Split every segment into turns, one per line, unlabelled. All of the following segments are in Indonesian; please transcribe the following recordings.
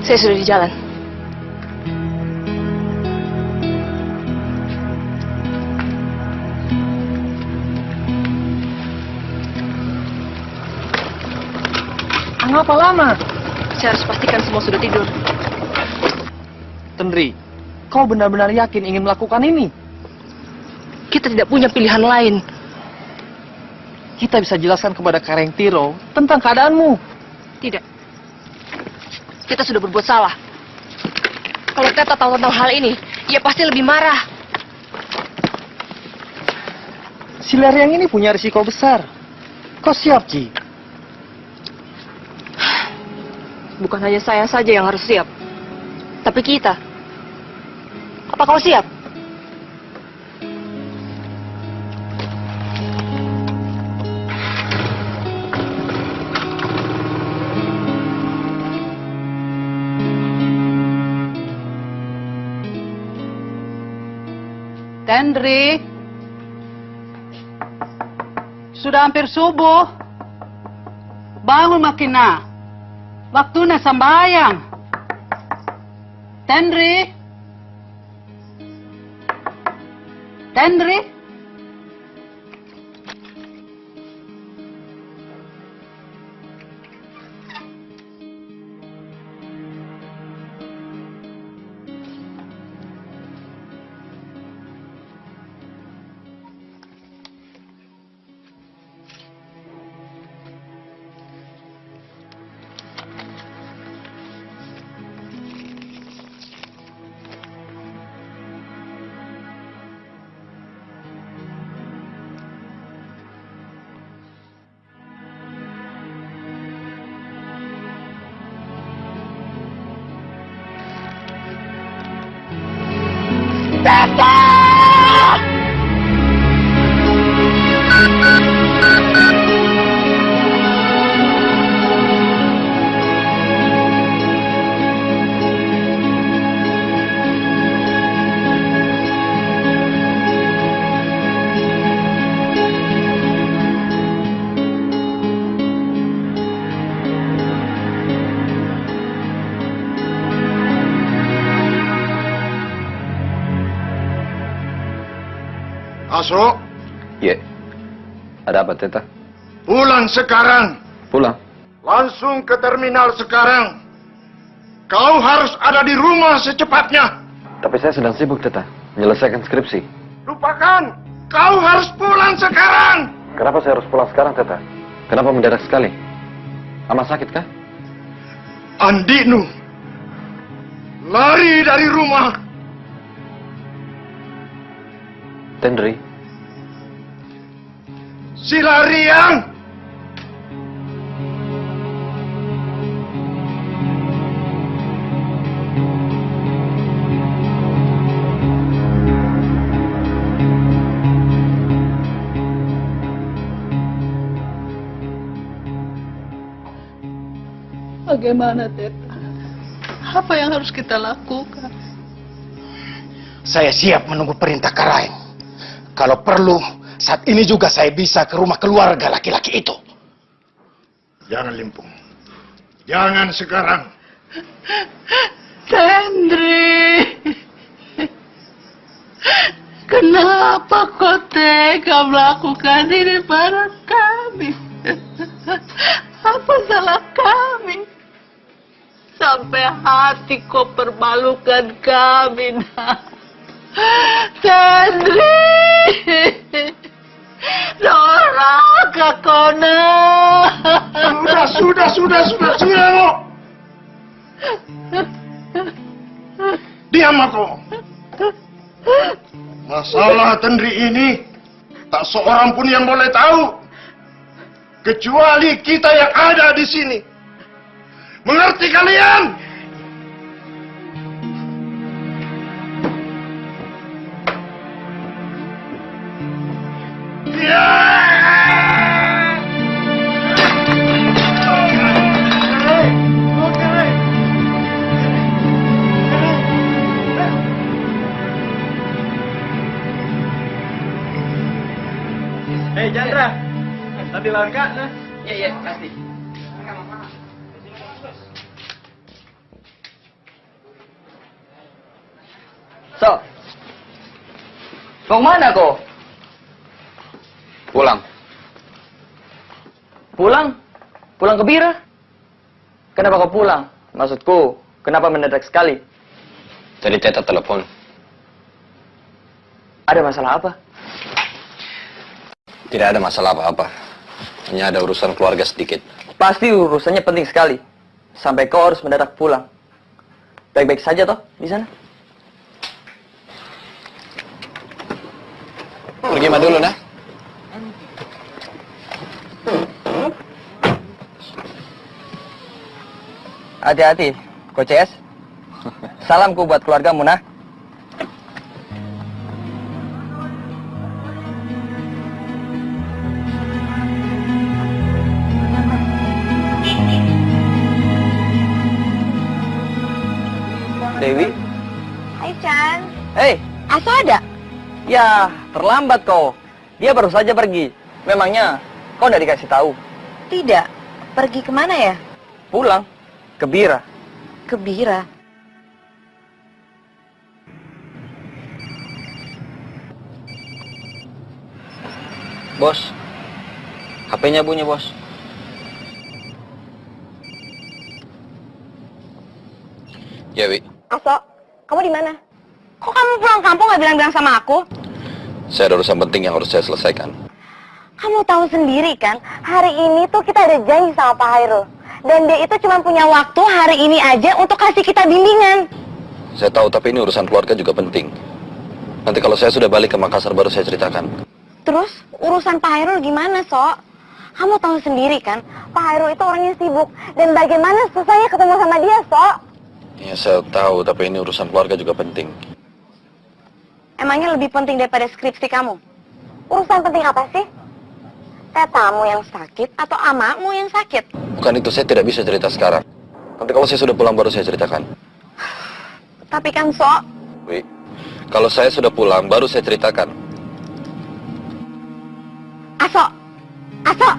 Saya sudah di jalan.
Ngapa lama?
Saya harus pastikan semua sudah tidur.
Tendri, kau benar-benar yakin ingin melakukan ini?
Kita tidak punya pilihan lain.
Kita bisa jelaskan kepada Kareng Tiro tentang keadaanmu.
Tidak. Kita sudah berbuat salah. Kalau Teta tahu tentang hal ini, ia pasti lebih marah.
Si Leriang ini punya risiko besar. Kau siap, Ji?
Bukan hanya saya saja yang harus siap, tapi kita. Apa kau siap?
Tendri, sudah hampir subuh. Bangun Makina. Waktunya sembahyang. Tendri. Tendri.
Asro,
Ye, ada apa Teta?
pulang sekarang.
Pulang?
Langsung ke terminal sekarang. Kau harus ada di rumah secepatnya.
Tapi saya sedang sibuk Teta, menyelesaikan skripsi.
Lupakan, kau harus pulang sekarang.
Kenapa saya harus pulang sekarang Teta? Kenapa mendadak sekali? Ama sakit kah?
Andinu lari dari rumah.
Tendri,
Si Lariang.
Bagaimana, Teta? Apa yang harus kita lakukan?
Saya siap menunggu perintah Karaeng. Kalau perlu, saat ini juga saya bisa ke rumah keluarga laki-laki itu. Jangan limpung. Jangan sekarang.
Tendri, kenapa kau tega melakukan ini pada kami? Apa salah kami? Sampai hati kau permalukan kami, nak. Tendri, Doraka kau, nak.
Sudah, Mo. Diam aku. Masalah Tendri ini tak seorang pun yang boleh tahu kecuali kita yang ada di sini. Mengerti kalian?
Hei Chandra, nanti lawan Kak, nah. Iya, kasih.
So, mau mana kau?
Pulang.
Pulang? Pulang ke Bira? Kenapa kau pulang? Maksudku, kenapa mendadak sekali?
Tadi Teta telepon.
Ada masalah apa?
Tidak ada masalah apa-apa. Hanya ada urusan keluarga sedikit.
Pasti urusannya penting sekali. Sampai kau harus mendadak pulang. Baik-baik saja toh di sana?
Pergi mah dulu, nah.
Hati-hati, Coach. Salamku buat keluargamu, nah. Dewi?
Hai, Chan.
Hei,
Aso ada?
ya terlambat kau. Dia baru saja pergi. Memangnya kau udah dikasih tahu?
Tidak. Pergi kemana ya?
Pulang ke Bira.
Ke Bira.
Bos, HP-nya bunyi, bos. Ya, Wi.
Aso, kamu di mana? Kok kamu pulang kampung nggak bilang-bilang sama aku?
Saya ada urusan penting yang harus saya selesaikan.
Kamu tahu sendiri kan, hari ini tuh kita ada janji sama Pak Hairul. Dan dia itu cuma punya waktu hari ini aja untuk kasih kita bimbingan.
Saya tahu, tapi ini urusan keluarga juga penting. Nanti kalau saya sudah balik ke Makassar baru saya ceritakan.
Terus, urusan Pak Hairul gimana, Sok? Kamu tahu sendiri kan, Pak Hairul itu orangnya sibuk. Dan bagaimana susahnya ketemu sama dia, Sok?
Ya, saya tahu, tapi ini urusan keluarga juga penting.
Emangnya lebih penting daripada skripsi kamu? Urusan penting apa sih? Tetamu yang sakit atau amakmu yang sakit?
Bukan itu, saya tidak bisa cerita sekarang. Nanti kalau saya sudah pulang baru saya ceritakan.
Tapi kan, Sok,
Wi, kalau saya sudah pulang baru saya ceritakan.
Aso, Aso.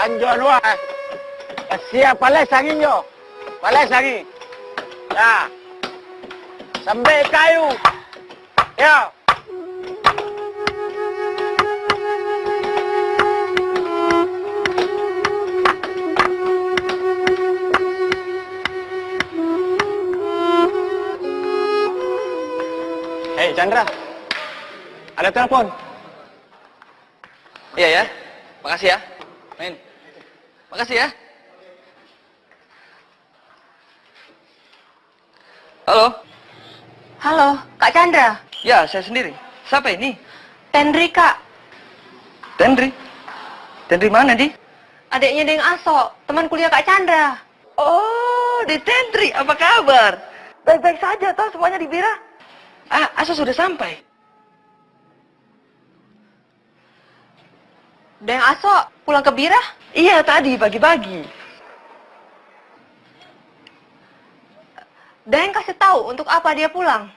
Anjon wah. Siap palai sangi yo. Palai sangi. Ya. Sampai kayu. Ya.
Hei Chandra, ada telepon. Iya ya, makasih ya. Main. Makasih ya. Halo?
Halo, Kak Chandra.
Ya, saya sendiri. Siapa ini?
Tendri, Kak.
Tendri? Tendri mana, Di?
Adiknya Deng Aso, teman kuliah Kak Chandra.
Oh, di Tendri. Apa kabar? Baik-baik saja, toh semuanya di Bira. Ah, Aso sudah sampai.
Deng Aso pulang ke Bira?
Iya, tadi pagi-pagi.
Deng kasih tahu untuk apa dia pulang.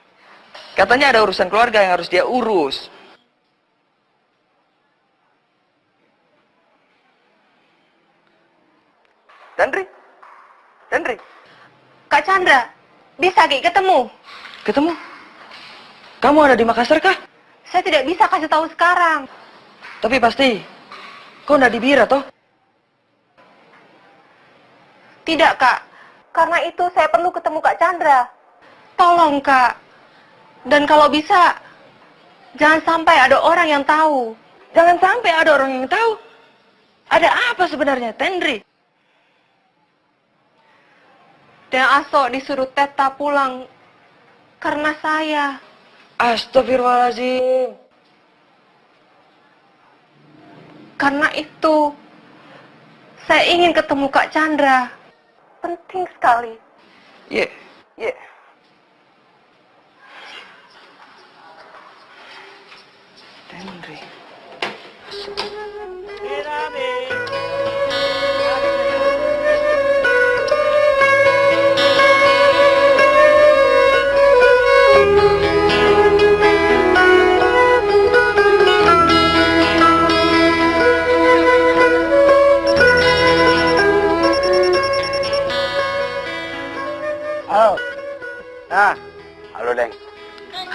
Katanya ada urusan keluarga yang harus dia urus. Tendri? Tendri?
Kak Chandra, bisa Ki ketemu?
Ketemu? Kamu ada di Makassar kah?
Saya tidak bisa kasih tahu sekarang.
Tapi pasti, kau nggak di Bira toh?
Tidak Kak, karena itu saya perlu ketemu Kak Chandra. Tolong Kak, dan kalau bisa, jangan sampai ada orang yang tahu.
Jangan sampai ada orang yang tahu. Ada apa sebenarnya, Tendri?
Dan Aso disuruh Teta pulang karena saya.
Astagfirullahaladzim.
Karena itu, saya ingin ketemu Kak Chandra. Penting sekali.
Iya, iya. Tendri.
Halo. Nah, halo Deng.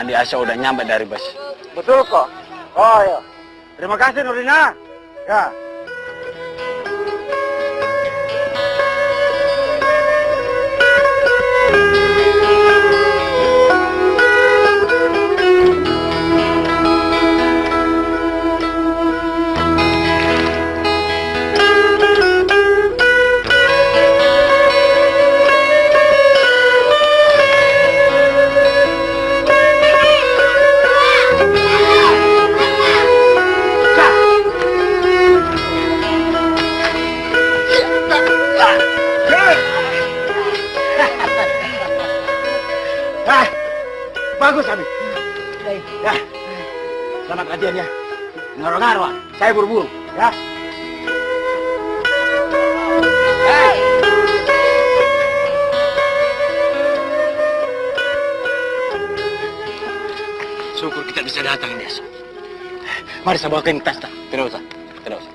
Andi Asya udah nyampe dari bus. Betul kok. Oh ya. Terima kasih Nurina. Ya. Bagus, Abi. Ya. Selamat latihan ya. Ngaruh-ngaruh, saya buru-buru, ya. Syukur kita bisa datang ini esok. Mari saya bawakan tas, tak?
Tidak usah, tidak usah.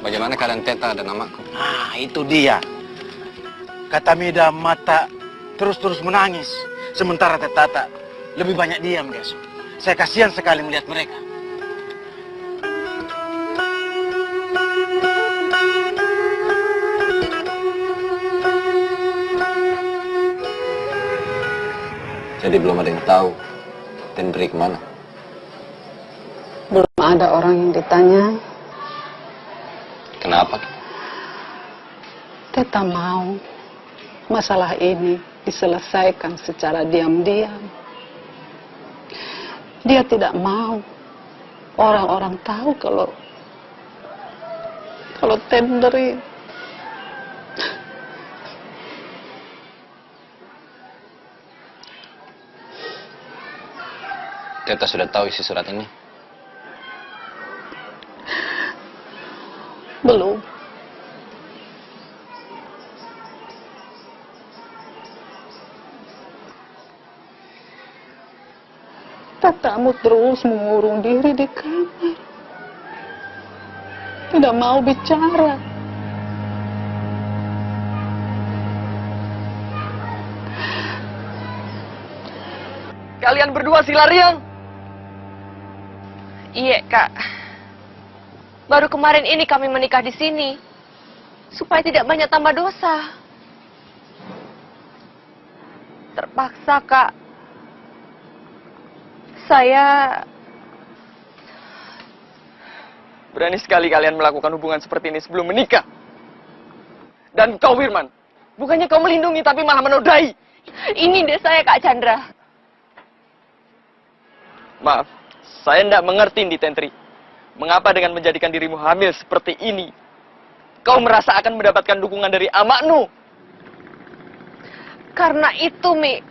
Bagaimana keadaan Teta dan namaku?
Nah, itu dia. Kata Mida mata terus-terus menangis. Sementara Teta lebih banyak diam, guys. Saya kasihan sekali melihat mereka.
Jadi belum ada yang tahu Tendri kemana?
Belum ada orang yang ditanya.
Kenapa?
Teta mau masalah ini diselesaikan secara diam-diam. Dia tidak mau orang-orang tahu kalau Tendri.
Teta sudah tahu isi surat ini?
Belum. Tetamu terus mengurung diri di kamar. Tidak mau bicara.
Kalian berdua si lariang.
Iya, Kak. Baru kemarin ini kami menikah di sini. Supaya tidak banyak tambah dosa. Terpaksa, Kak. Saya...
Berani sekali kalian melakukan hubungan seperti ini sebelum menikah. Dan kau, Wirman, bukannya kau melindungi tapi malah menodai.
Ini deh saya, Kak Chandra.
Maaf, saya tidak mengerti Ndi Tentri. Mengapa dengan menjadikan dirimu hamil seperti ini, kau merasa akan mendapatkan dukungan dari amakmu?
Karena itu, Mi.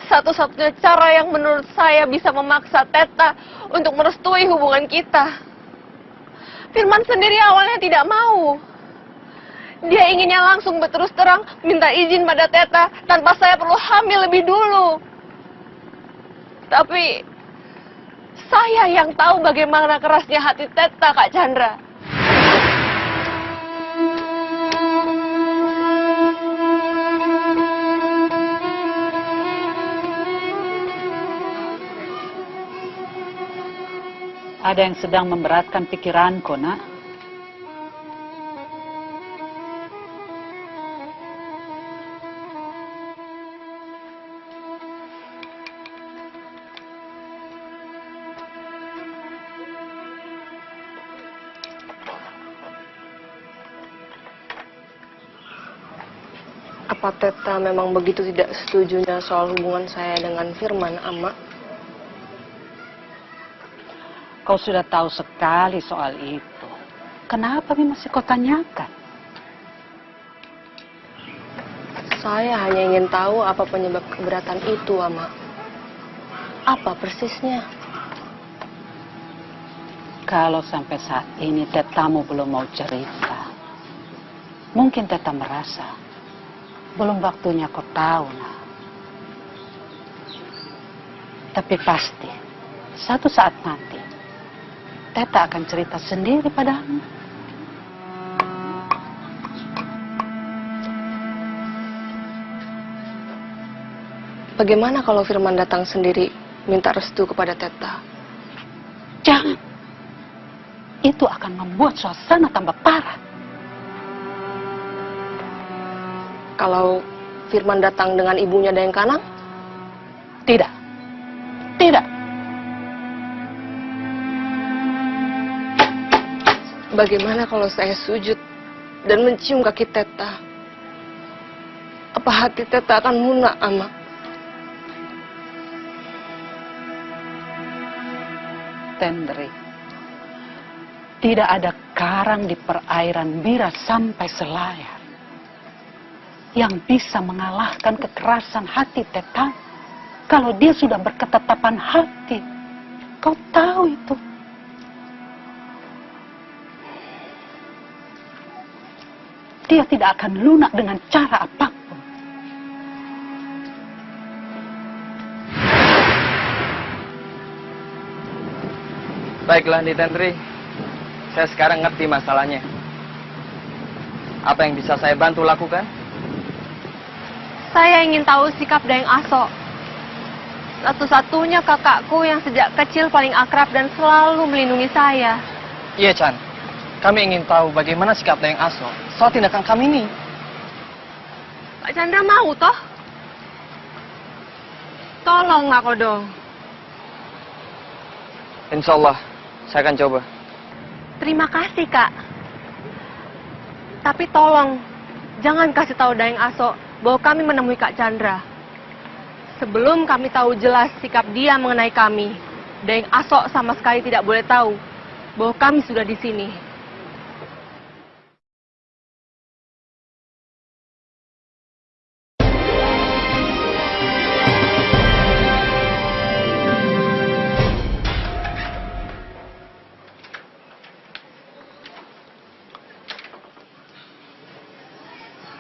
Satu-satunya cara yang menurut saya bisa memaksa Teta untuk merestui hubungan kita. Firman sendiri awalnya tidak mau. Dia inginnya langsung berterus terang minta izin pada Teta tanpa saya perlu hamil lebih dulu. Tapi saya yang tahu bagaimana kerasnya hati Teta, Kak Chandra.
Ada yang sedang memberatkan pikiranku, nak.
Apa Teta memang begitu tidak setujunya soal hubungan saya dengan Firman, Ama?
Kau sudah tahu sekali soal itu. Kenapa masih kau tanyakan?
Saya hanya ingin tahu apa penyebab keberatan itu, Ama. Apa persisnya?
Kalau sampai saat ini Tetamu belum mau cerita, mungkin Teta merasa belum waktunya kau tahu, nak. Tapi pasti, satu saat nanti, Teta akan cerita sendiri padamu.
Bagaimana kalau Firman datang sendiri minta restu kepada Teta?
Jangan. Itu akan membuat suasana tambah parah.
Kalau Firman datang dengan ibunya Dayang Kanang?
Tidak. Tidak.
Bagaimana kalau saya sujud dan mencium kaki Teta? Apa hati Teta akan lunak, Ama?
Tendri, tidak ada karang di perairan Bira sampai Selayar yang bisa mengalahkan kekerasan hati Teta kalau dia sudah berketetapan hati. Kau tahu itu. Dia tidak akan lunak dengan cara apapun.
Baiklah, Andi Tentri. Saya sekarang ngerti masalahnya. Apa yang bisa saya bantu lakukan?
Saya ingin tahu sikap Dayang Aso. Satu-satunya kakakku yang sejak kecil paling akrab dan selalu melindungi saya.
Iya, Chan. Kami ingin tahu bagaimana sikap Dayang Aso soal tindakan kami ini.
Kak Chandra mau toh? Tolong aku dong.
Insya Allah, saya akan coba.
Terima kasih, Kak. Tapi tolong, jangan kasih tahu Dayang Aso bahwa kami menemui Kak Chandra. Sebelum kami tahu jelas sikap dia mengenai kami, Dayang Aso sama sekali tidak boleh tahu bahwa kami sudah di sini.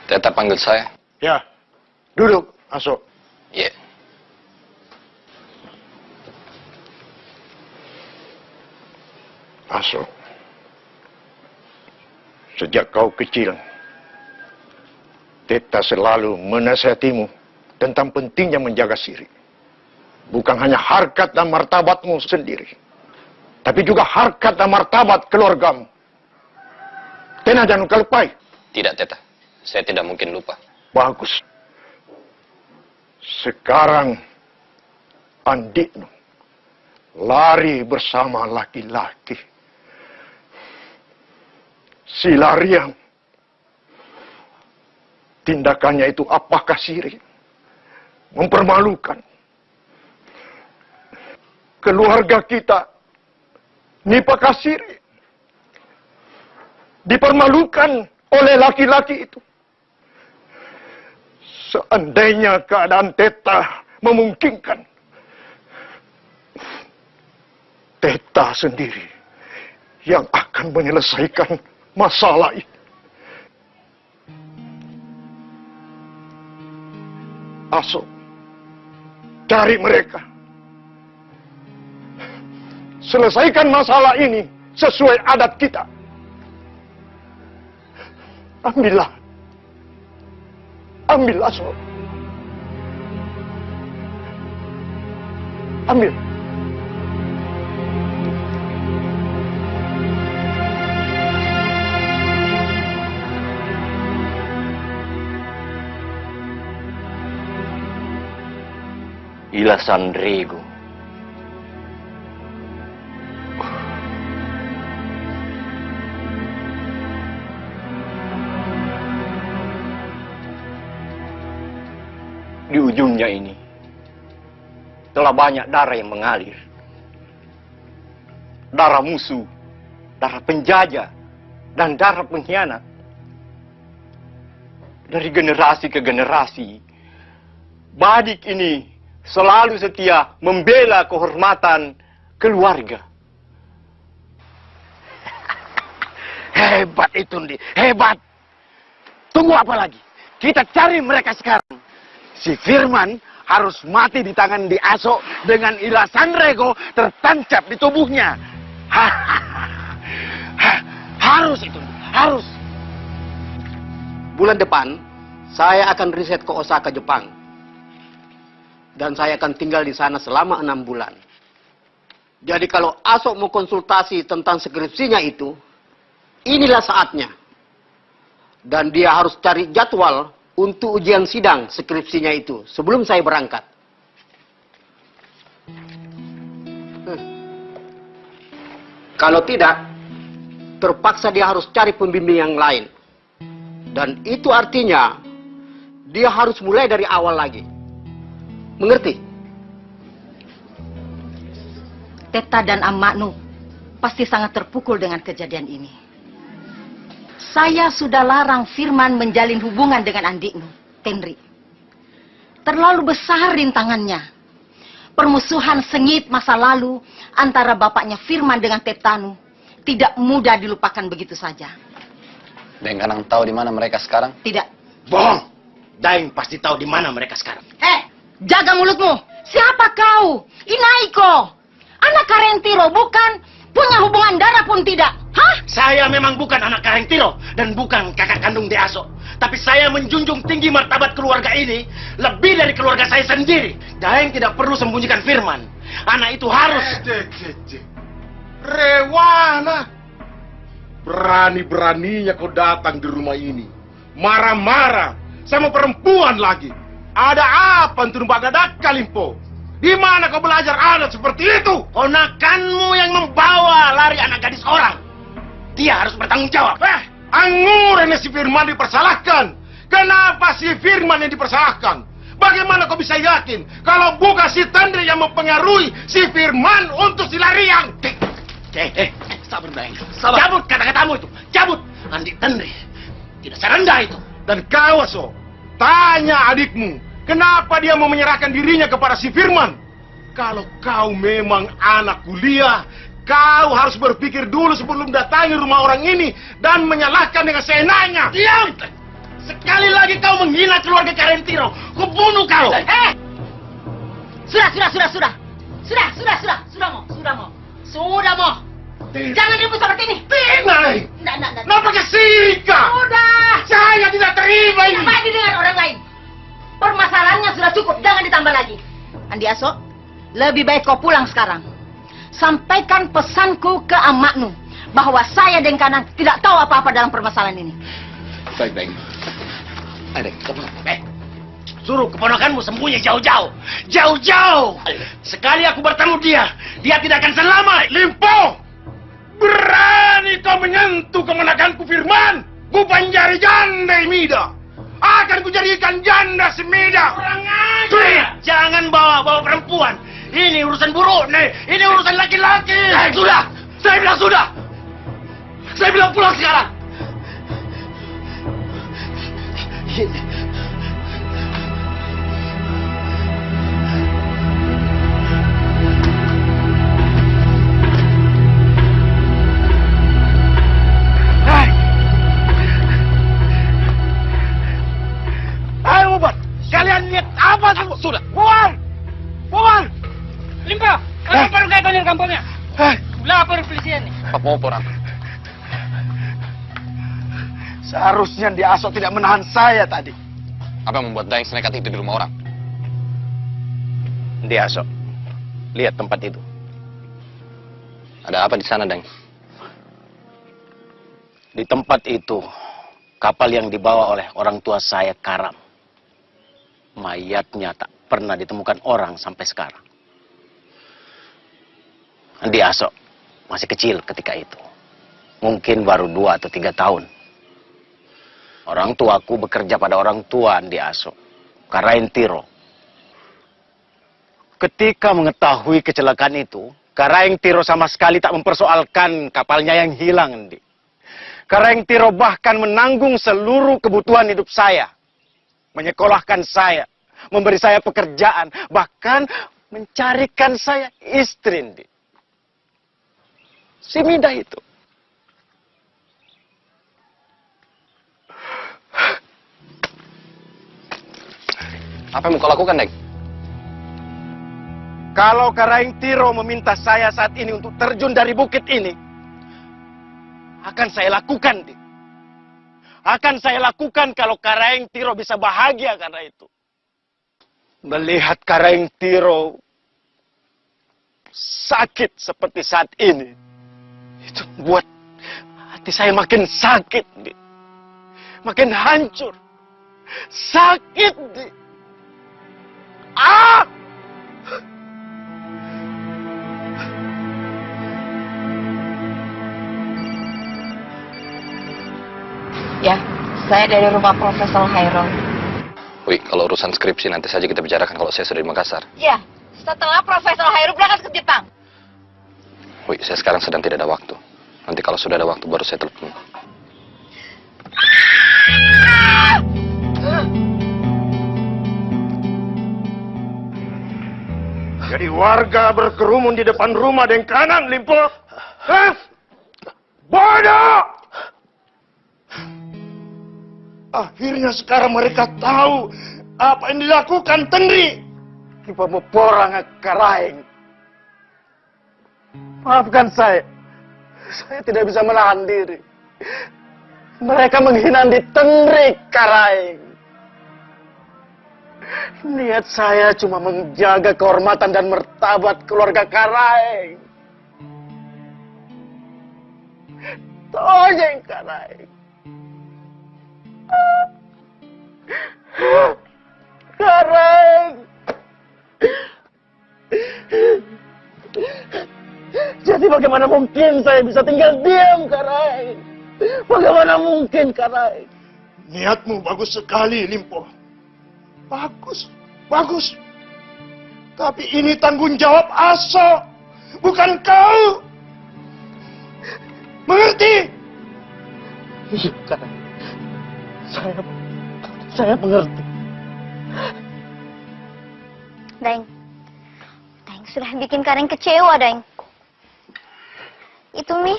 Teta panggil saya.
Ya, duduk, Aso.
Iya.
Aso, sejak kau kecil, Teta selalu menasihatimu tentang pentingnya menjaga diri. Bukan hanya harkat dan martabatmu sendiri, tapi juga harkat dan martabat keluargamu. Tena jangan kau lupai.
Tidak, Teta. Saya tidak mungkin lupa.
Bagus. Sekarang Andikno lari bersama laki-laki. Si larian. Tindakannya itu apakah syirik? Mempermalukan. Keluarga kita nipakah syirik? Dipermalukan oleh laki-laki itu. Seandainya keadaan Teta memungkinkan, Teta sendiri yang akan menyelesaikan masalah ini. Aso, cari mereka. Selesaikan masalah ini sesuai adat kita. Ambillah. Ambil, Aso. Ambil.
Ilasan Rego. Di ujungnya ini telah banyak darah yang mengalir. Darah musuh, darah penjajah, dan darah pengkhianat. Dari generasi ke generasi, Badik ini selalu setia membela kehormatan keluarga.
Hebat itu, Ndi. Hebat. Tunggu apa lagi? Kita cari mereka sekarang. Si Firman harus mati di tangan Di Aso dengan ilasan Rego tertancap di tubuhnya. Harus itu, harus. Bulan depan, saya akan riset ke Osaka, Jepang. Dan saya akan tinggal di sana selama 6 bulan. Jadi kalau Aso mau konsultasi tentang skripsinya itu, inilah saatnya. Dan dia harus cari jadwal untuk ujian sidang skripsinya itu sebelum saya berangkat. Kalau tidak, terpaksa dia harus cari pembimbing yang lain. Dan itu artinya dia harus mulai dari awal lagi. Mengerti?
Teta dan Amaknu pasti sangat terpukul dengan kejadian ini. Saya sudah larang Firman menjalin hubungan dengan adikmu, Tenri. Terlalu besar rintangannya. Permusuhan sengit masa lalu antara bapaknya Firman dengan Tetanu tidak mudah dilupakan begitu saja.
Deng Kanang tahu di mana mereka sekarang?
Tidak.
Bohong. Daeng pasti tahu di mana mereka sekarang.
Jaga mulutmu. Siapa kau? Inaiko. Anak Karentiro bukan? Punya hubungan darah pun tidak. Hah?
Saya memang bukan anak Karentiro dan bukan kakak kandung Di Aso. Tapi saya menjunjung tinggi martabat keluarga ini lebih dari keluarga saya sendiri. Daeng tidak perlu sembunyikan Firman. Anak itu harus...
Rewana. Berani-beraninya kau datang di rumah ini. Marah-marah sama perempuan lagi. Ada apa untuk bagadak Kalimpo? Di mana kau belajar adat seperti itu?
Ponakanmu yang membawa lari anak gadis orang. Dia harus bertanggung jawab.
Anggurannya si Firman dipersalahkan. Kenapa si Firman yang dipersalahkan? Bagaimana kau bisa yakin kalau bukan si Tandri yang mempengaruhi si Firman untuk si lariang?
Sabar, Daeng. Cabut kata-katamu itu. Cabut. Andi Tandri tidak serendah itu.
Dan kau, Aso, tanya adikmu, kenapa dia mau menyerahkan dirinya kepada si Firman? Kalau kau memang anak kuliah, kau harus berpikir dulu sebelum datangi rumah orang ini dan menyalahkan dengan seenaknya.
Diam! Sekali lagi kau menghina keluarga Karentiro, kubunuh kau.
Sudah mau. Jangan ribut seperti ini.
Tinai!
Nggak.
Kenapa kesika?
Sudah.
Saya tidak terima ini.
Bagi dengan orang lain. Permasalahannya sudah cukup, jangan ditambah lagi. Andi Aso, lebih baik kau pulang sekarang. Sampaikan pesanku ke Amaknu bahwa saya Deng Kanang tidak tahu apa-apa dalam permasalahan ini.
Baik, Daeng. Ayo, Daeng. Suruh keponakanmu sembunyi jauh-jauh. Jauh-jauh. Sekali aku bertemu dia tidak akan selamat.
Limpo! Berani kau menyentuh kemenakanku Firman? Ku panjari janda Mida. Akan kujadikan janda si Mida.
Kurang ajar. Jangan bawa perempuan. Ini urusan buruk nih. Ini urusan laki-laki. Sudah. Saya bilang sudah. Saya bilang pulang sekarang. Ayo, Bobar. Kalian lihat apa tuh? Sudah. Bobar.
Limpo, kamu baru kayak banyak kampungnya. Lapor polisi nih.
Apa mau orang?
Seharusnya Di Aso tidak menahan saya tadi.
Apa yang membuat Daeng senekat itu di rumah orang?
Di Aso, lihat tempat itu.
Ada apa di sana, Daeng?
Di tempat itu, kapal yang dibawa oleh orang tua saya karam. Mayatnya tak
pernah ditemukan orang sampai sekarang. Andi Aso masih kecil ketika itu. Mungkin baru 2 atau 3 tahun. Orang tuaku bekerja pada orang tua Andi Aso, Karaeng Tiro. Ketika mengetahui kecelakaan itu, Karaeng Tiro sama sekali tak mempersoalkan kapalnya yang hilang, Andi. Karaeng Tiro bahkan menanggung seluruh kebutuhan hidup saya. Menyekolahkan saya, memberi saya pekerjaan, bahkan mencarikan saya istri, Andi. Si Mida itu.
Apa yang mau kau lakukan, Deng?
Kalau Karaeng Tiro meminta saya saat ini untuk terjun dari bukit ini, akan saya lakukan, Dik. Akan saya lakukan kalau Karaeng Tiro bisa bahagia karena itu. Melihat Karaeng Tiro sakit seperti saat ini, itu membuat hati saya makin sakit, Dik. Makin hancur. Sakit, Dik. Ah!
Ya, saya dari rumah Profesor Hairul.
Wih, kalau urusan skripsi nanti saja kita bicarakan kalau saya sudah di Makassar.
Ya, setelah Profesor Hairul berangkat ke Jepang.
Wih, saya sekarang sedang tidak ada waktu. Nanti kalau sudah ada waktu baru saya telepon.
Jadi warga berkerumun di depan rumah Deng Kanan, Limpo. Hah? Bodoh! Akhirnya sekarang mereka tahu apa yang dilakukan Tenri.
Kita mau porang Karaeng. Maafkan saya. Saya tidak bisa menahan diri. Mereka menghina di Tenri Karaeng. Niat saya cuma menjaga kehormatan dan martabat keluarga Karaeng. Tojeng Karaeng. Karaeng. Jadi bagaimana mungkin saya bisa tinggal diam, Karaeng? Bagaimana mungkin, Karaeng?
Niatmu bagus sekali, Limpo. Bagus, bagus. Tapi ini tanggung jawab Aso, bukan kau. Mengerti?
Iya, Karaeng. Saya mengerti.
Deng sudah bikin Karaeng kecewa, Deng. Itu Mi,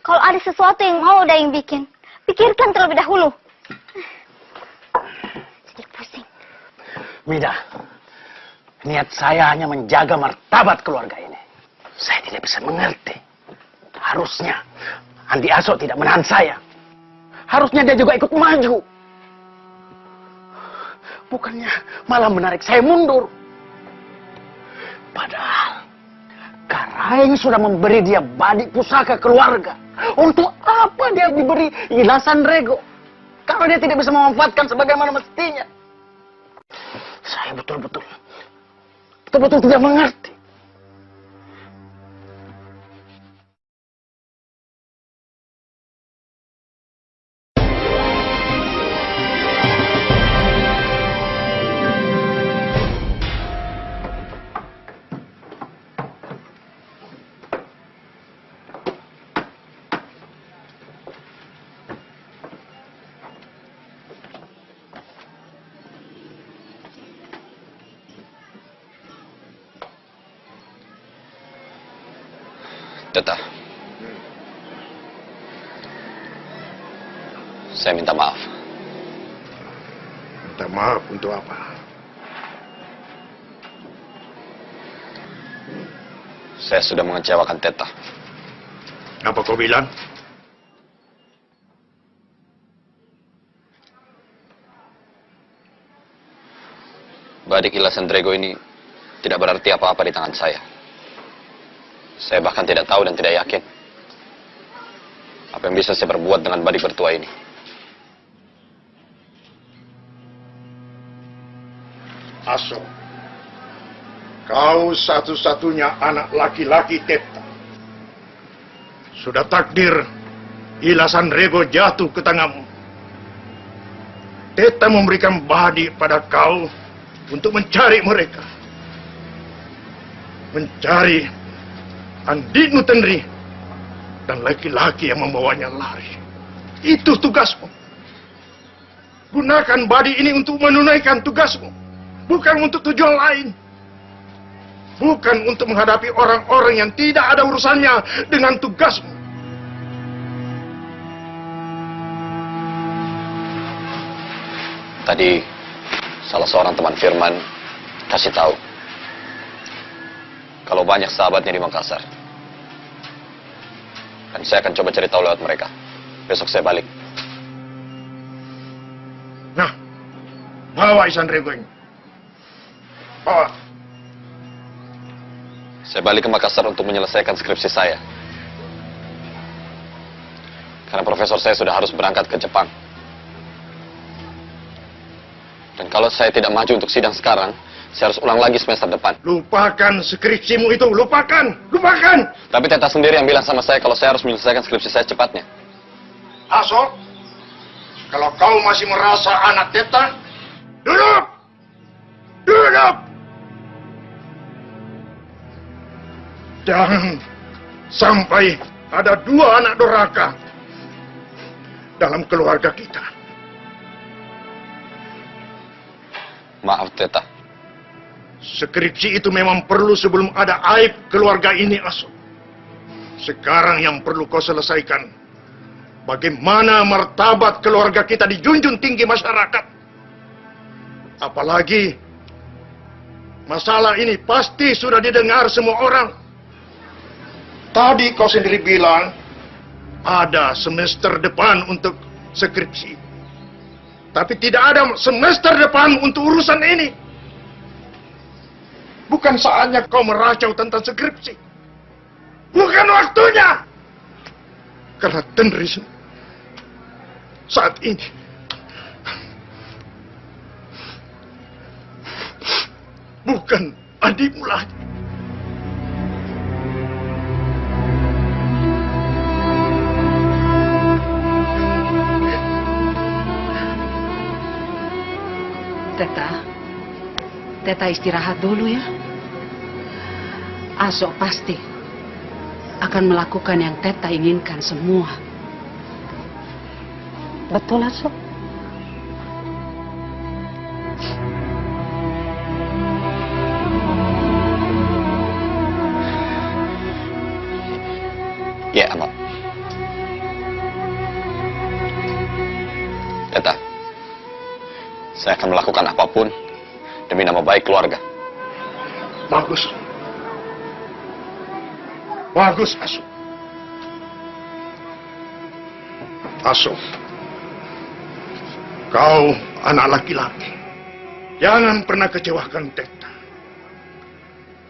kalau ada sesuatu yang mau Deng bikin, pikirkan terlebih dahulu. Jadi pusing.
Mida, niat saya hanya menjaga martabat keluarga ini. Saya tidak bisa mengerti. Harusnya Andi Aso tidak menahan saya. Harusnya dia juga ikut maju. Bukannya malah menarik saya mundur. Padahal Karaeng sudah memberi dia badik pusaka keluarga. Untuk apa dia diberi ilasan rego kalau dia tidak bisa memanfaatkan sebagaimana mestinya? Saya betul-betul tidak mengerti.
Teta, saya minta maaf.
Minta maaf untuk apa?
Saya sudah mengecewakan Teta.
Apa kau bilang?
Badik ilasan Drego ini tidak berarti apa-apa di tangan saya. Saya bahkan tidak tahu dan tidak yakin apa yang bisa saya perbuat dengan badik bertua ini.
Aso, Kau satu-satunya anak laki-laki Teta. Sudah takdir Ilasan Rego jatuh ke tanganmu. Teta memberikan Badi pada kau untuk mencari mereka. Mencari Andiknu Tenri dan laki-laki yang membawanya lari. Itu tugasmu. Gunakan Badi ini untuk menunaikan tugasmu. Bukan untuk tujuan lain. Bukan untuk menghadapi orang-orang yang tidak ada urusannya dengan tugasmu.
Tadi salah seorang teman Firman kasih tahu kalau banyak sahabatnya di Makassar. Dan saya akan coba cari tahu lewat mereka. Besok saya balik.
Nah, bawa Ihsan Rego ini. Bawa.
Saya balik ke Makassar untuk menyelesaikan skripsi saya. Karena profesor saya sudah harus berangkat ke Jepang. Dan kalau saya tidak maju untuk sidang sekarang, saya harus ulang lagi semester depan.
Lupakan skripsimu itu, lupakan, lupakan.
Tapi Teta sendiri yang bilang sama saya kalau saya harus menyelesaikan skripsi saya cepatnya.
Aso, kalau kau masih merasa anak Teta, duduk! Duduk! Jangan sampai ada dua anak doraka dalam keluarga kita.
Maaf, Teta.
Skripsi itu memang perlu sebelum ada aib keluarga ini, Aso. Sekarang yang perlu kau selesaikan, bagaimana martabat keluarga kita dijunjung tinggi masyarakat. Apalagi, masalah ini pasti sudah didengar semua orang. Tadi kau sendiri bilang, ada semester depan untuk skripsi. Tapi tidak ada semester depan untuk urusan ini. Bukan saatnya kau meracau tentang skripsi. Bukan waktunya. Karena Tenri saat ini bukan adikmu lagi.
Teta istirahat dulu ya. Aso pasti akan melakukan yang Teta inginkan semua. Betul, Aso?
Ya, Amat. Teta, saya akan melakukan apapun demi nama baik keluarga.
Bagus. Bagus, Aso. Aso, kau anak laki-laki. Jangan pernah kecewakan Teta.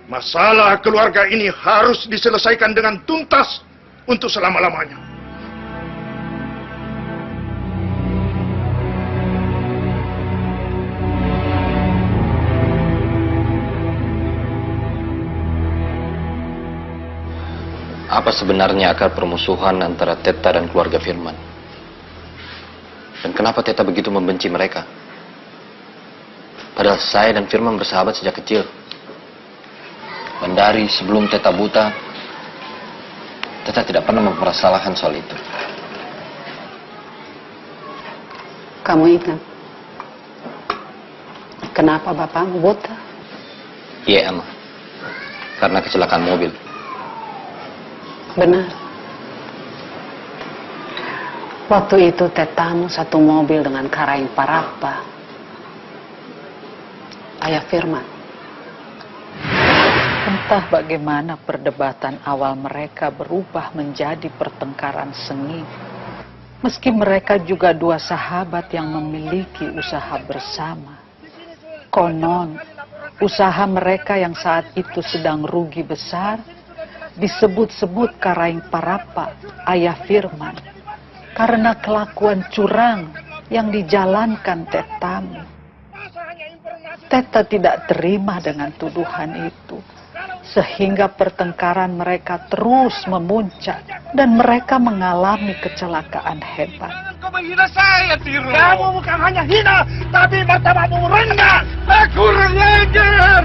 Masalah keluarga ini harus diselesaikan dengan tuntas untuk selama-lamanya.
Apa sebenarnya akar permusuhan antara Teta dan keluarga Firman? Dan kenapa Teta begitu membenci mereka? Padahal saya dan Firman bersahabat sejak kecil. Dan dari sebelum Teta buta, Teta tidak pernah mempermasalahkan soal itu.
Kamu ingat kenapa bapakmu buta?
Iya, Emma. Karena kecelakaan mobil.
Benar. Waktu itu Tetamu satu mobil dengan Karaeng Parappa, ayah Firman. Entah bagaimana perdebatan awal mereka berubah menjadi pertengkaran sengit. Meski mereka juga dua sahabat yang memiliki usaha bersama. Konon, usaha mereka yang saat itu sedang rugi besar disebut-sebut Karaeng Parappa, ayah Firman, karena kelakuan curang yang dijalankan Tetamu. Teta tidak terima dengan tuduhan itu, sehingga pertengkaran mereka terus memuncak dan mereka mengalami kecelakaan hebat.
Kau menghina saya, Tiro. Kamu bukan hanya hina, tapi martabatmu rendah. Kurang ajar.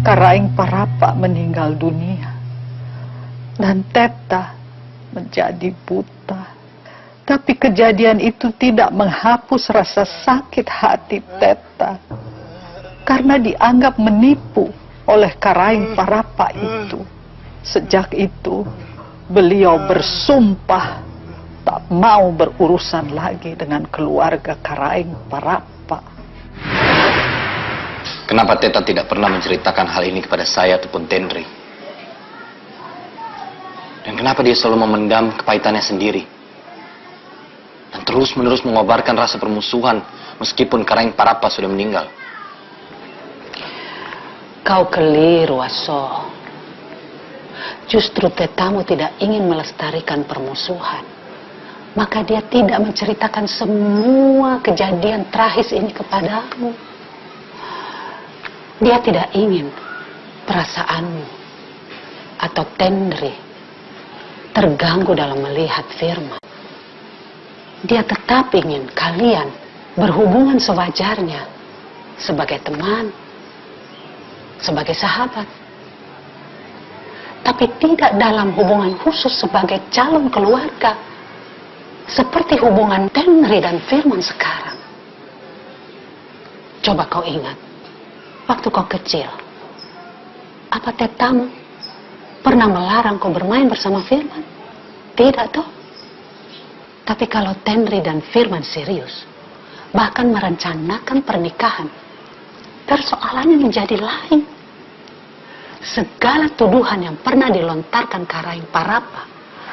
Karaing Parapa meninggal dunia dan Teta menjadi buta. Tapi kejadian itu tidak menghapus rasa sakit hati Teta karena dianggap menipu oleh Karaing Parapa itu. Sejak itu beliau bersumpah tak mau berurusan lagi dengan keluarga Karaing Parapa.
Kenapa Teta tidak pernah menceritakan hal ini kepada saya ataupun Tenri? Dan kenapa dia selalu memendam kepahitannya sendiri? Dan terus-menerus mengobarkan rasa permusuhan meskipun Karaing Parapa sudah meninggal?
Kau keliru, Aso. Justru Tetamu tidak ingin melestarikan permusuhan. Maka dia tidak menceritakan semua kejadian tragis ini kepadamu. Dia tidak ingin perasaanmu atau Tenri terganggu dalam melihat Firman. Dia tetap ingin kalian berhubungan sewajarnya sebagai teman, sebagai sahabat. Tapi tidak dalam hubungan khusus sebagai calon keluarga, seperti hubungan Tenri dan Firman sekarang. Coba kau ingat, waktu kau kecil, apa Tetamu pernah melarang kau bermain bersama Firman? Tidak toh? Tapi kalau Tenri dan Firman serius, bahkan merencanakan pernikahan, persoalannya menjadi lain. Segala tuduhan yang pernah dilontarkan Karaing Parapa,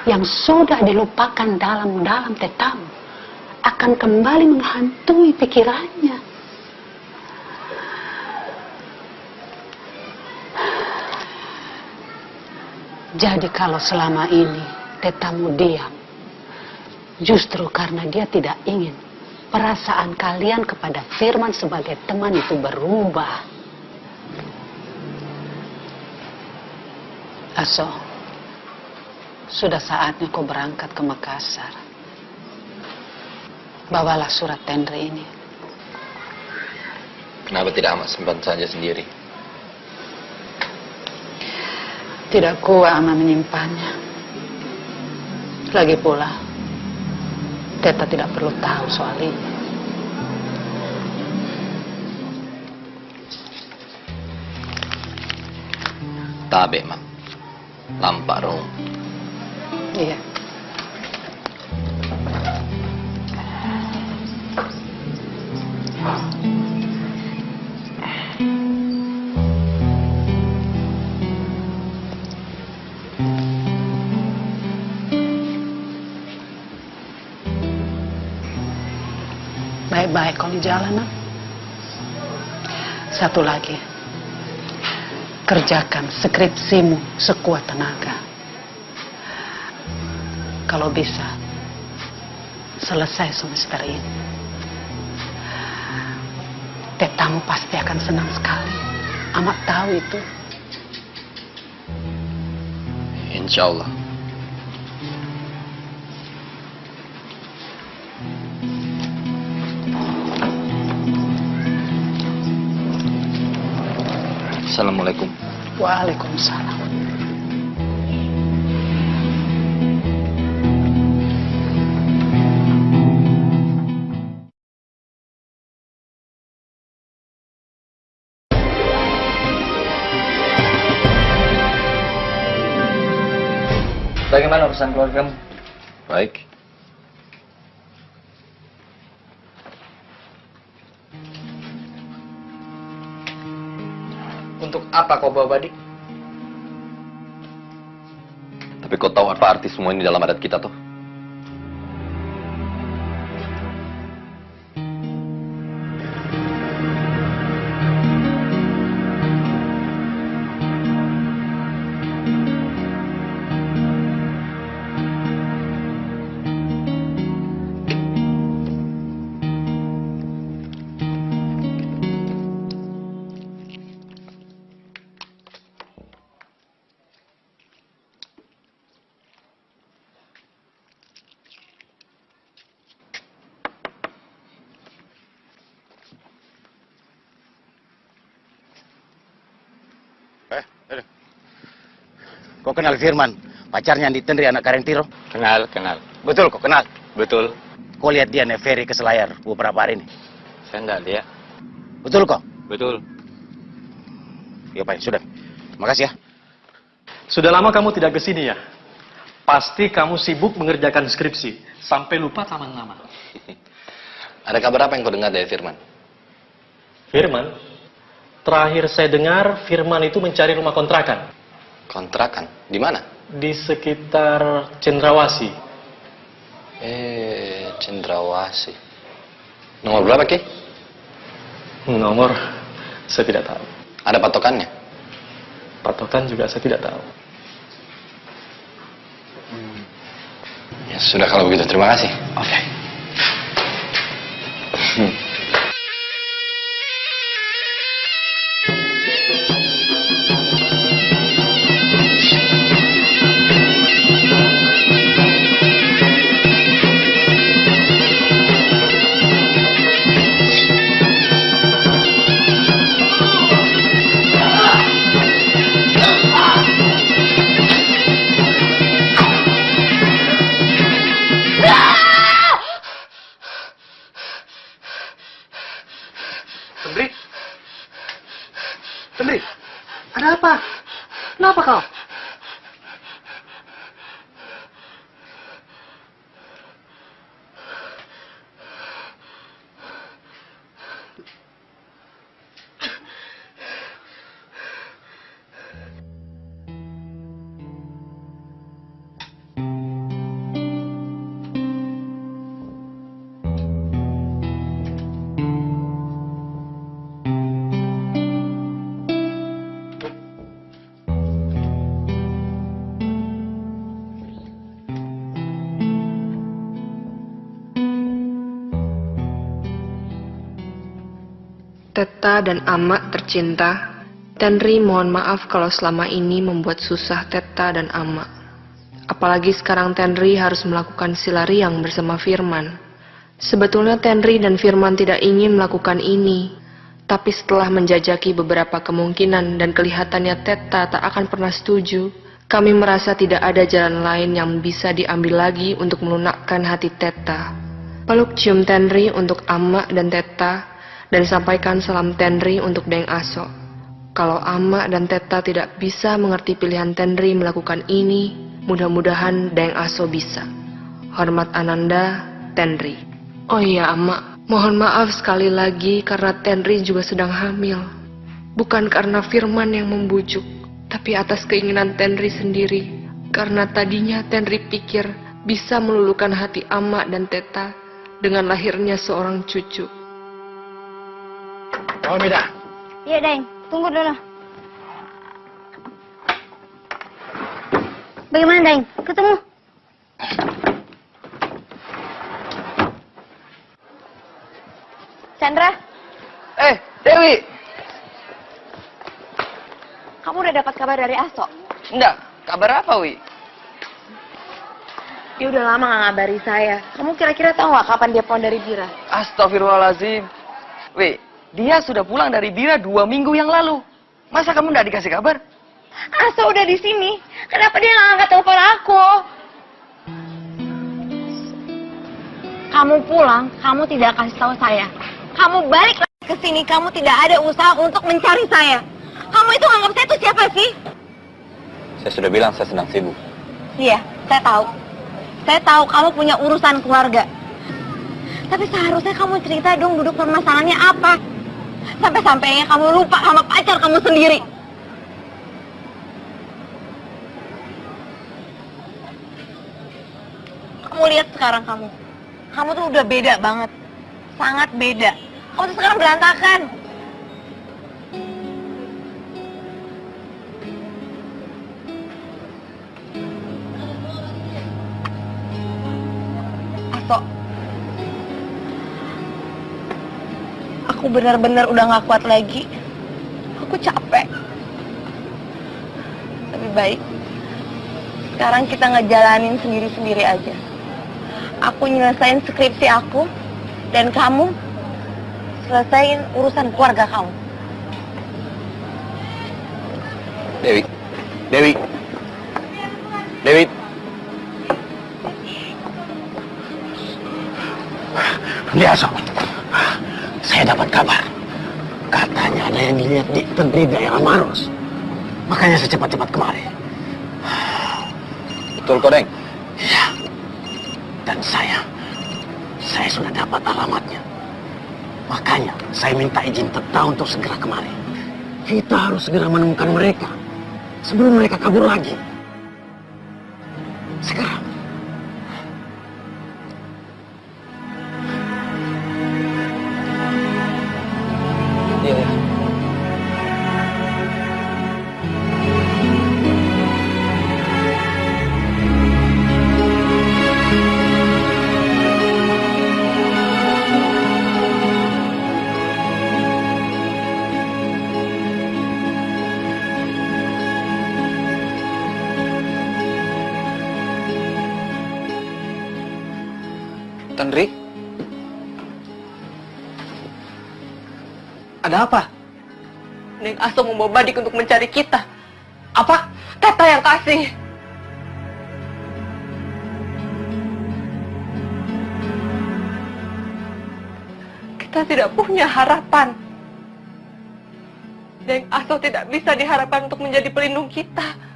yang sudah dilupakan dalam Tetamu, akan kembali menghantui pikirannya. Jadi kalau selama ini Tetamu diam, justru karena dia tidak ingin perasaan kalian kepada Firman sebagai teman itu berubah. Aso, sudah saatnya kau berangkat ke Makassar. Bawalah surat Tenri ini.
Kenapa tidak Amak simpan saja sendiri?
Tidak kuat Ama menyimpannya. Lagi pula, Teta tidak perlu tahu soal ini.
Tabe, Mam. Lampak rong.
Iya. Baik-baik kau di jalan, nak. Satu lagi, kerjakan skripsimu sekuat tenaga. Kalau bisa, selesai semester ini. Tetamu pasti akan senang sekali. Amak tahu itu.
Insya Allah. Assalamualaikum.
Waalaikumsalam.
Bagaimana urusan keluargamu?
Baik.
Untuk apa kau bawa Badik?
Tapi kau tahu apa arti semua ini dalam adat kita toh?
Kau kenal Firman, pacarnya Andi Tenri, anak Kareng Tiro?
Kenal.
Betul, kau kenal?
Betul.
Kau lihat dia naik ferry ke Selayar beberapa hari ini?
Saya enggak lihat.
Betul kok?
Betul.
Ya Pak, sudah. Makasih ya.
Sudah lama kamu tidak ke sini ya? Pasti kamu sibuk mengerjakan skripsi, sampai lupa taman nama.
Ada kabar apa yang kau dengar dari Firman?
Firman? Terakhir saya dengar, Firman itu mencari rumah kontrakan.
Kontrakan? Di mana?
Di sekitar Cendrawasih.
Cendrawasih. Nomor berapa, Ki?
Nomor, saya tidak tahu.
Ada patokannya?
Patokan juga saya tidak tahu.
Ya sudah kalau begitu, terima kasih.
Oke.
Tenri, ada apa? Kenapa kau?
Teta dan Ama tercinta, Tenri mohon maaf kalau selama ini membuat susah Teta dan Ama. Apalagi sekarang Tenri harus melakukan silariang bersama Firman. Sebetulnya Tenri dan Firman tidak ingin melakukan ini, tapi setelah menjajaki beberapa kemungkinan dan kelihatannya Teta tak akan pernah setuju, kami merasa tidak ada jalan lain yang bisa diambil lagi untuk melunakkan hati Teta. Peluk cium Tenri untuk Ama dan Teta, dan sampaikan salam Tenri untuk Deng Aso. Kalau Ama dan Teta tidak bisa mengerti pilihan Tenri melakukan ini, mudah-mudahan Deng Aso bisa. Hormat Ananda, Tenri. Oh iya Ama, mohon maaf sekali lagi karena Tenri juga sedang hamil. Bukan karena Firman yang membujuk, tapi atas keinginan Tenri sendiri. Karena tadinya Tenri pikir bisa meluluhkan hati Ama dan Teta dengan lahirnya seorang cucu.
Oh, Mida.
Iya, Deng. Tunggu dulu. Bagaimana, Deng? Ketemu? Chandra,
Dewi!
kamu udah dapat kabar dari Aso?
Enggak, kabar apa, Wi?
Dia udah lama gak ngabari saya. Kamu kira-kira tahu gak kapan dia pulang dari Bira?
Astagfirullahaladzim. Wi, dia sudah pulang dari Bira 2 minggu yang lalu. Masa kamu nggak dikasih kabar?
Aso udah di sini. Kenapa dia nggak angkat telepon aku? Kamu pulang, kamu tidak kasih tahu saya. Kamu balik lagi ke sini, kamu tidak ada usaha untuk mencari saya. Kamu itu anggap saya itu siapa sih?
Saya sudah bilang saya sedang sibuk.
Iya, saya tahu. Saya tahu kamu punya urusan keluarga. Tapi seharusnya kamu cerita dong duduk permasalahannya apa. Sampai-sampainya kamu lupa sama pacar kamu sendiri. Kamu lihat sekarang kamu. Kamu tuh udah beda banget. Sangat beda. Kamu tuh sekarang berantakan. Aso. Aku benar-benar udah gak kuat lagi. Aku capek. Lebih baik sekarang kita ngejalanin sendiri-sendiri aja. Aku nyelesain skripsi aku, dan kamu selesain urusan keluarga kamu.
Dewi, Dewi.
Biasa. Saya dapat kabar. Katanya ada yang dilihat di daerah Maros. Makanya saya cepat-cepat kemari.
Betul kok, Deng?
Iya. Dan saya sudah dapat alamatnya. Makanya saya minta izin Teta untuk segera kemari. Kita harus segera menemukan mereka sebelum mereka kabur lagi. Segera.
Iya. Tandri? Ada apa?
Neng Aso membawa Badik untuk mencari kita. Apa? Teta yang kasih. Kita tidak punya harapan. Neng Aso tidak bisa diharapkan untuk menjadi pelindung kita.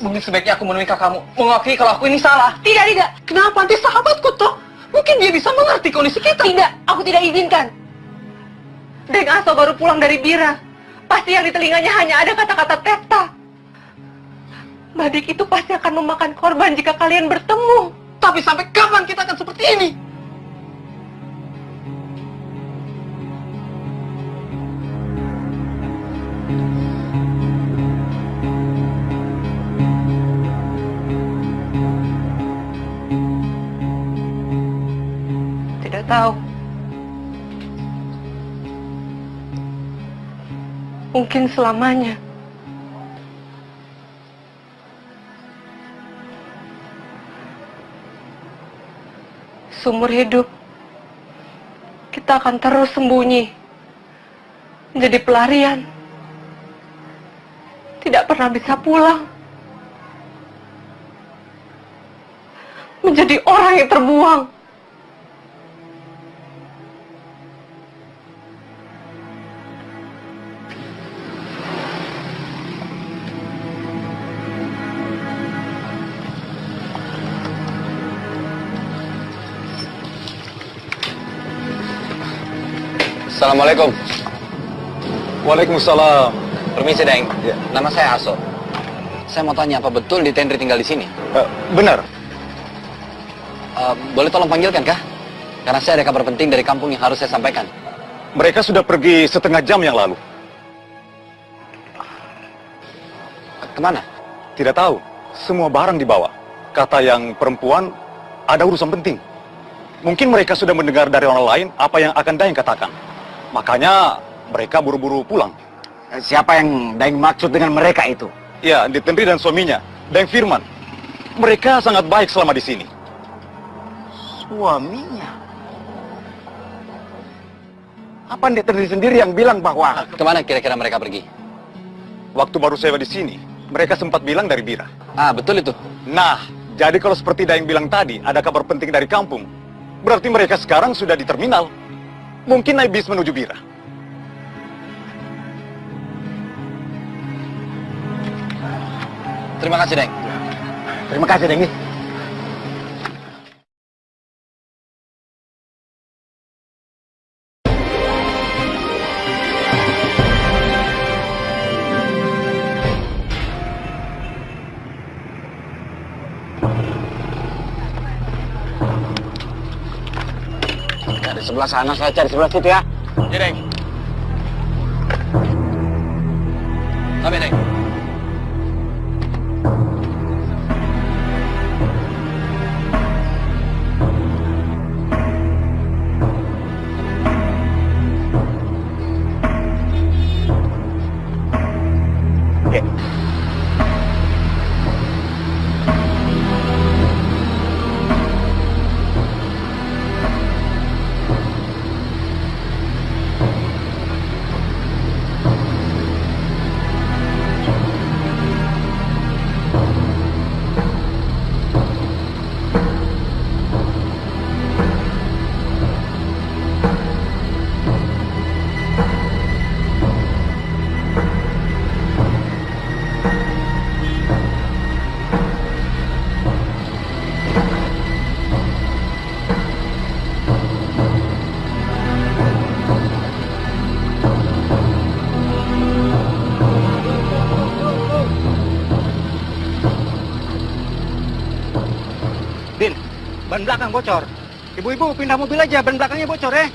Mungkin sebaiknya aku menemui kakakmu, mengakui kalau aku ini salah.
Tidak, tidak.
Kenapa? Dia sahabatku toh. Mungkin dia bisa mengerti kondisi kita.
Tidak, aku tidak izinkan. Deng Aso baru pulang dari Bira. Pasti yang di telinganya hanya ada kata-kata Teta. Badik itu pasti akan memakan korban jika kalian bertemu.
Tapi sampai kapan kita akan seperti ini?
Tidak tahu. Mungkin selamanya. Seumur hidup, kita akan terus sembunyi, menjadi pelarian, tidak pernah bisa pulang, menjadi orang yang terbuang.
Assalamualaikum.
Waalaikumsalam.
Permisi, Deng. Nama saya Aso. Saya mau tanya, apa betul di Tendri tinggal di sini?
Benar.
Boleh tolong panggilkan, kah? Karena saya ada kabar penting dari kampung yang harus saya sampaikan.
Mereka sudah pergi setengah jam yang lalu.
Kemana?
Tidak tahu. Semua barang dibawa. Kata yang perempuan, ada urusan penting. Mungkin mereka sudah mendengar dari orang lain apa yang akan Daeng katakan. Makanya mereka buru-buru pulang.
Siapa yang Daeng maksud dengan mereka itu?
Ya, Ditendri dan suaminya, Daeng Firman. Mereka sangat baik selama di sini.
Suaminya? Apa Ditendri sendiri yang bilang bahwa...
Kemana kira-kira mereka pergi?
Waktu baru saya di sini, mereka sempat bilang dari Bira.
Ah, betul itu.
Nah, jadi kalau seperti Daeng bilang tadi, ada kabar penting dari kampung. Berarti mereka sekarang sudah di terminal. Mungkin naik bis menuju Bira.
Terima kasih, Deng.
Terima kasih, Deng. Cari sebelah sana, saya cari sebelah situ ya.
Ya, Deng. Sampai, Deng.
ban belakang bocor. Ibu-ibu pindah mobil aja, ban belakangnya bocor ya.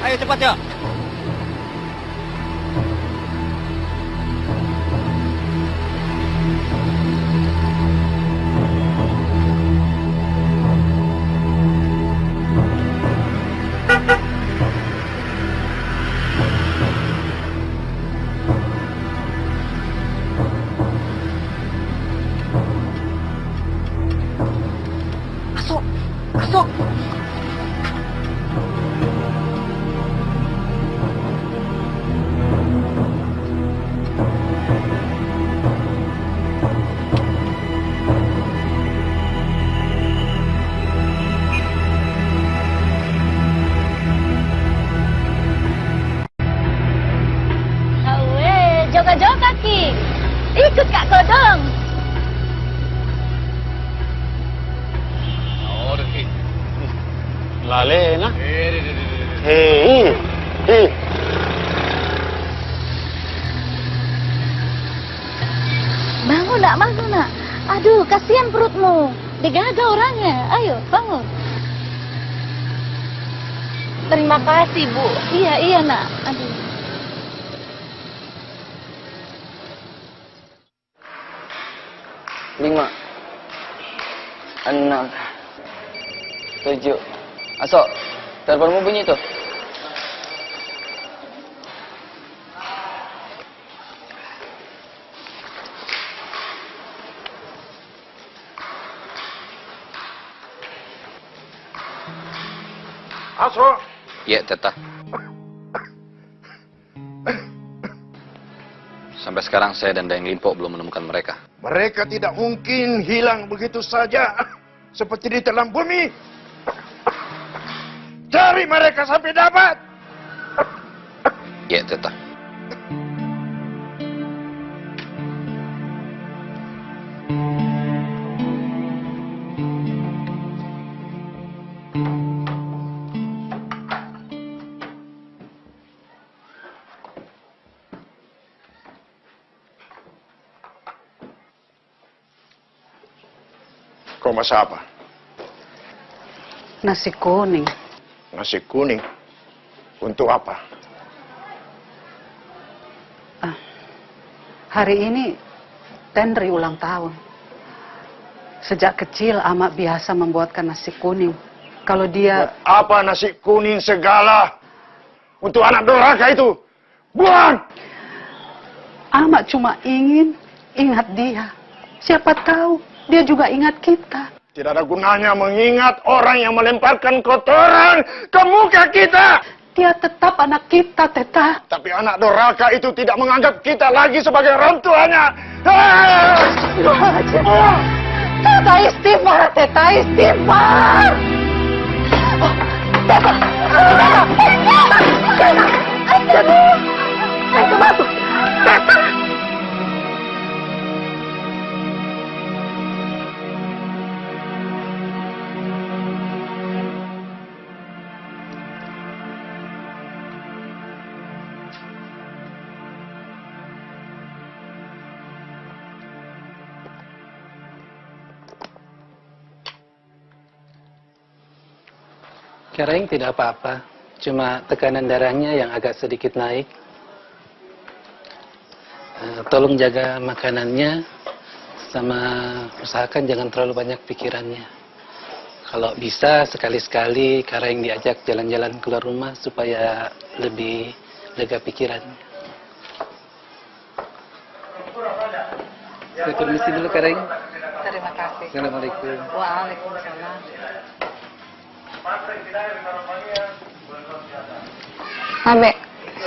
Ayo cepat ya.
Masuk.
Joget-joget Ki. Ikut Kak Godong.
Lale na. Hei.
Bangun nak. Aduh, kasihan perutmu. Digaga orangnya. Ayo, bangun.
Terima kasih, Bu.
Iya nak. Aduh.
Lima, enam, tujuh. Asok, teleponmu bunyi tuh.
Aso.
Ya, Teta. Sampai sekarang saya dan Daeng Limpo belum menemukan mereka.
Mereka tidak mungkin hilang begitu saja, seperti ditelan bumi. Cari mereka sampai dapat.
Ya, Teta.
Kau masak apa?
Nasi kuning.
Nasi kuning? Untuk apa?
Hari ini Tendri ulang tahun. Sejak kecil Amak biasa membuatkan nasi kuning. Kalau dia...
Apa nasi kuning segala? Untuk anak doraka itu? Buang!
Amak cuma ingin ingat dia. Siapa tahu dia juga ingat kita.
Tidak ada gunanya mengingat orang yang melemparkan kotoran ke muka kita.
Dia tetap anak kita, Teta.
Tapi anak doraka itu tidak menganggap kita lagi sebagai orang tuanya.
Teta istighfar, Teta istighfar. Teta. Ayo masuk. Teta.
Kirain tidak apa-apa, cuma tekanan darahnya yang agak sedikit naik. Tolong jaga makanannya, sama usahakan jangan terlalu banyak pikirannya. Kalau bisa sekali-sekali Karaeng diajak jalan-jalan keluar rumah supaya lebih lega pikirannya. Saya permisi dulu Karaeng.
Terima kasih.
Assalamualaikum.
Waalaikumsalam.
Abe,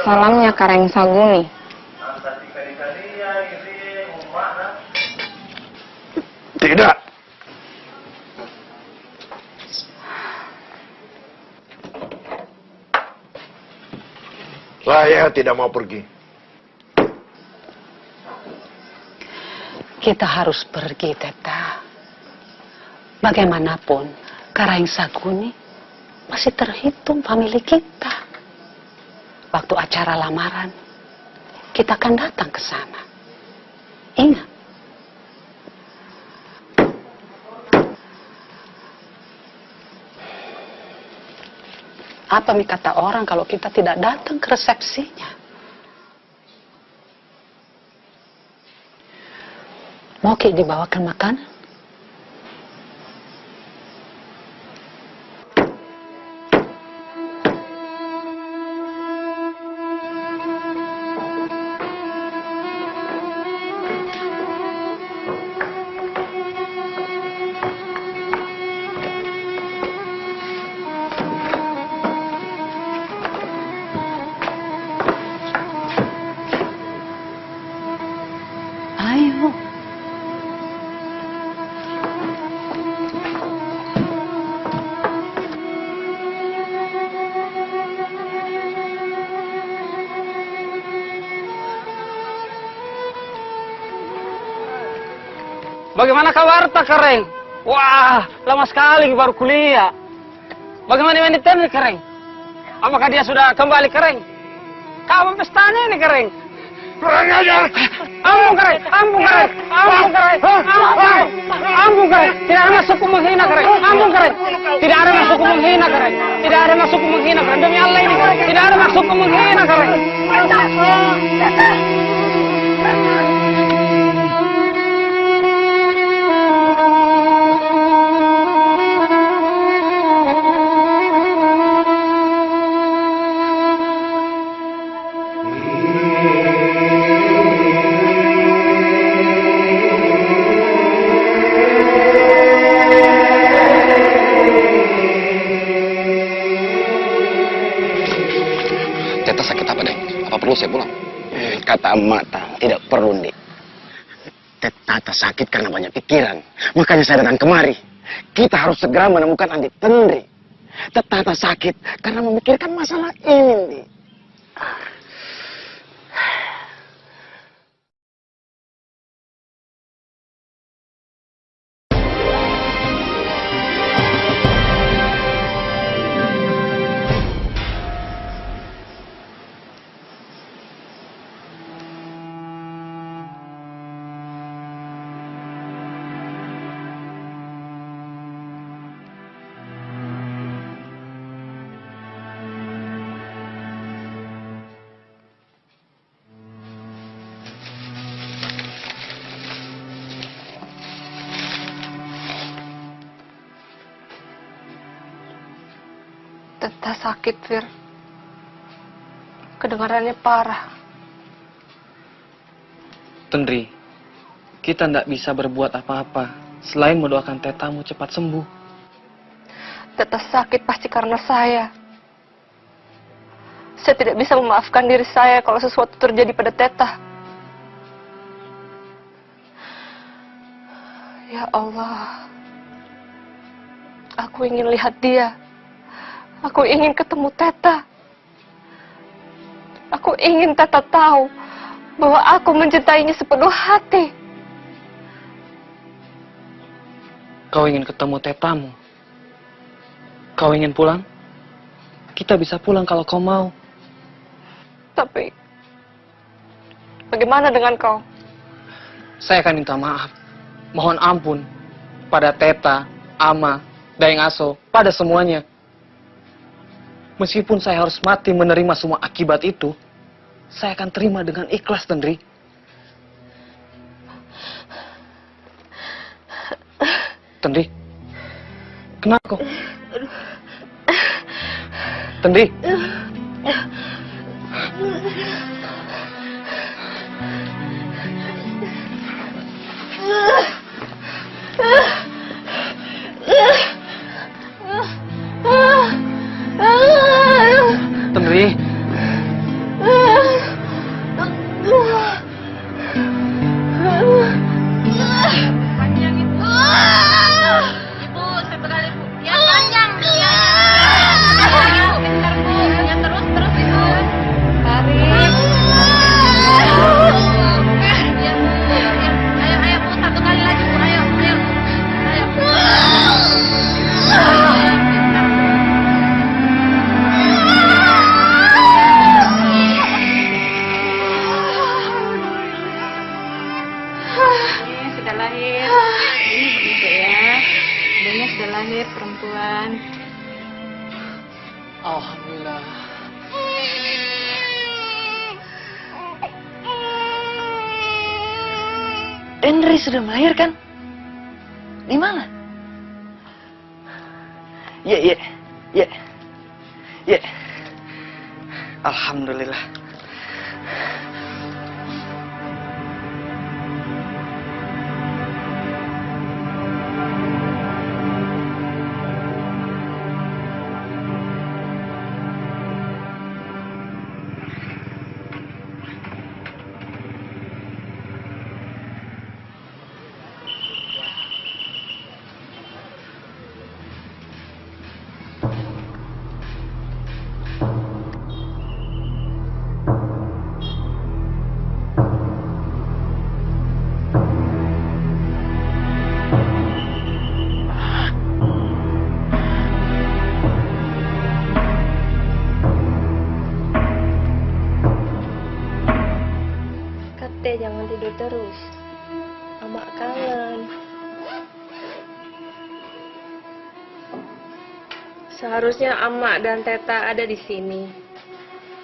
salamnya Karaeng Saguni.
Tidak. Saya tidak mau pergi.
Kita harus pergi, Teta. Bagaimanapun, Karaeng Saguni masih terhitung famili kita. Waktu acara lamaran, kita akan datang ke sana. Apa kata orang kalau kita tidak datang ke resepsinya? Mau Ki dibawakan makanan? Ayo.
Bagaimana kabar tak Kareng? Wah, lama sekali baru kuliah. Bagaimana ini Tenri Kareng? Apakah dia sudah kembali Kareng? Kapan pestanya ini Kareng?
Kurang ajar!
Ampun Kareng, ampun Kareng, ampun Kareng, ampun Kareng. Tidak ada maksudku menghina Kareng, ampun Kareng. Tidak ada maksudku menghina Kareng, tidak ada maksudku menghina Kareng. Demi Allah ini Kareng, tidak ada maksudku menghina Kareng.
Teta sakit apa, Dek? Apa perlu saya pulang?
Kata emak, tidak perlu, Dik. Teta sakit karena banyak pikiran. Makanya saya datang kemari. Kita harus segera menemukan Andi Tenri. Teta sakit karena memikirkan masalah ini, Dik.
Teta sakit, Fir. Kedengarannya parah.
Tenri, kita tidak bisa berbuat apa-apa selain mendoakan Tetamu cepat sembuh.
Teta sakit pasti karena saya. Saya tidak bisa memaafkan diri saya kalau sesuatu terjadi pada Teta. Ya Allah, aku ingin lihat dia. Aku ingin ketemu Teta. Aku ingin Teta tahu bahwa aku mencintainya sepenuh hati.
Kau ingin ketemu Tetamu? Kau ingin pulang? Kita bisa pulang kalau kau mau.
Tapi, bagaimana dengan kau?
Saya akan minta maaf. Mohon ampun pada Teta, Ama, Daeng Aso, pada semuanya. Meskipun saya harus mati menerima semua akibat itu, saya akan terima dengan ikhlas, Tenri. Tenri, kenapa kok? Tenri. Tenri.
Panjang itu. Ibu, sebentar Ibu. Yang panjang. Ya. Ibu, bentar Bu. Ya terus Ibu. Tarik. Ya. Ayo Bu, satu kali lagi Bu. Ayo.
Alhamdulillah.
Henry sudah melahirkan? Di mana?
Ya. Alhamdulillah.
Kate, jangan tidur terus. Amak kangen. Seharusnya Amak dan Teta ada di sini.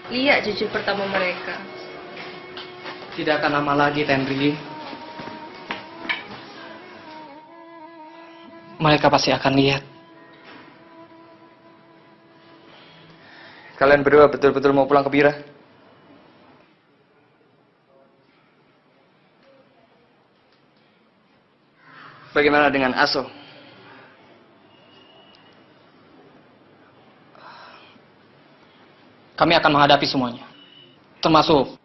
Lihat cucu pertama mereka.
Tidak akan lama lagi, Tenri. Mereka pasti akan lihat. Kalian berdua betul-betul mau pulang ke Bira? Bagaimana dengan Aso? Kami akan menghadapi semuanya. Termasuk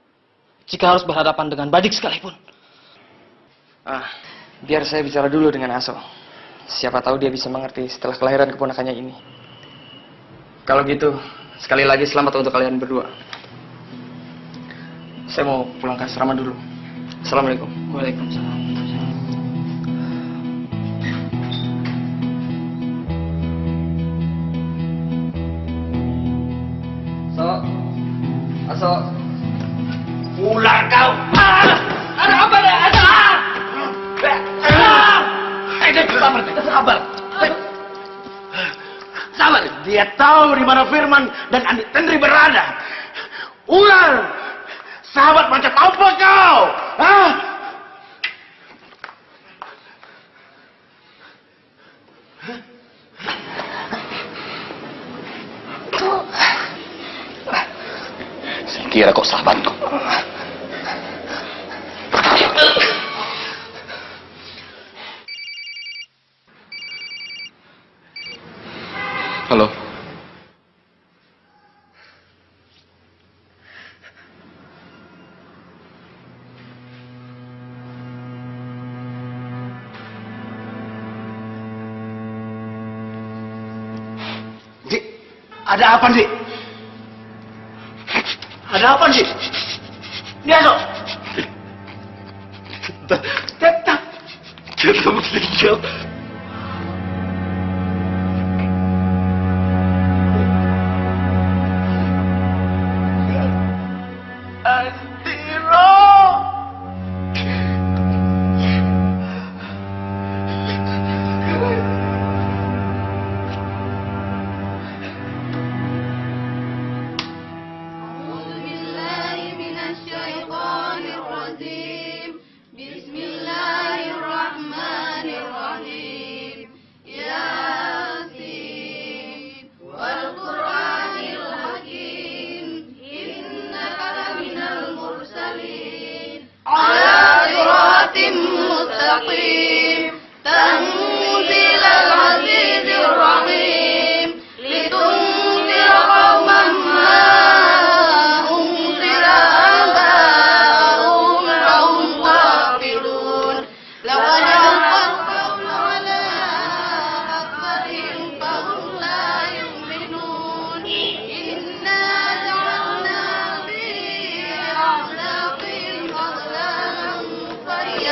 jika harus berhadapan dengan Badik sekalipun. Biar saya bicara dulu dengan Aso. Siapa tahu dia bisa mengerti setelah kelahiran keponakannya ini. Kalau gitu, sekali lagi selamat untuk kalian berdua. Saya mau pulang ke asrama dulu. Assalamualaikum. Waalaikumsalam. Aso.
Ular kau.
Ada apa deh? Ada.
Sabar. Sabar. Dia tahu di mana Firman dan Andi Tenri berada. Ular. Sahabat macam apa kau? Hah?
Kira kok sahabatku. Halo.
Dik, ada apa, Dik? Ada apa, Dik? Dia so. Tetap meninggal.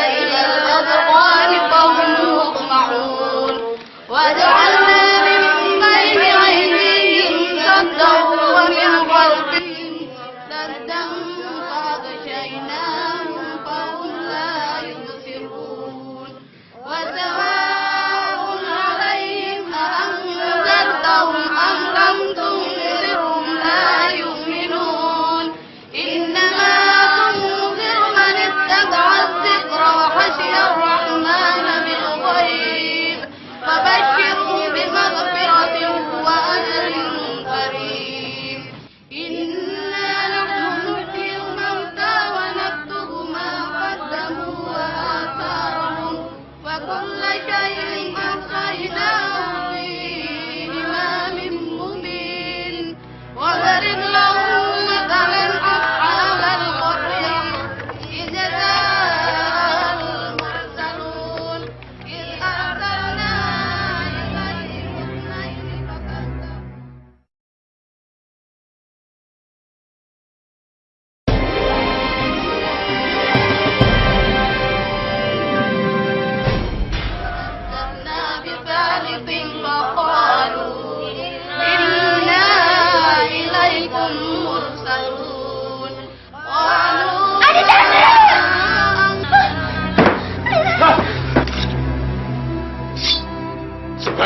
إلى الأضقان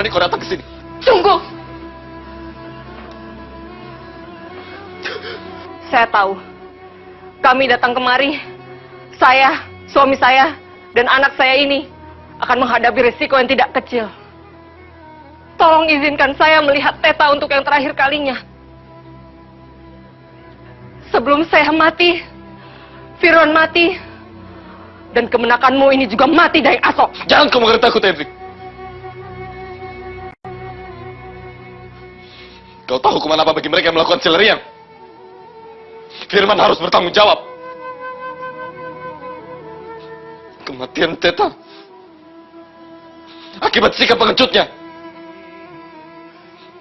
berani kau datang ke sini?
Tunggu. Saya tahu. Kami datang kemari. Saya, suami saya, dan anak saya ini akan menghadapi risiko yang tidak kecil. Tolong izinkan saya melihat Teta untuk yang terakhir kalinya. Sebelum saya mati, Firman mati, dan kemenakanmu ini juga mati dari Asok.
Jangan kau mengerti aku, Tendrik. Kau tahu hukuman apa bagi mereka yang melakukan celeriang? Firman harus bertanggung jawab. Kematian Teta akibat sikap pengecutnya.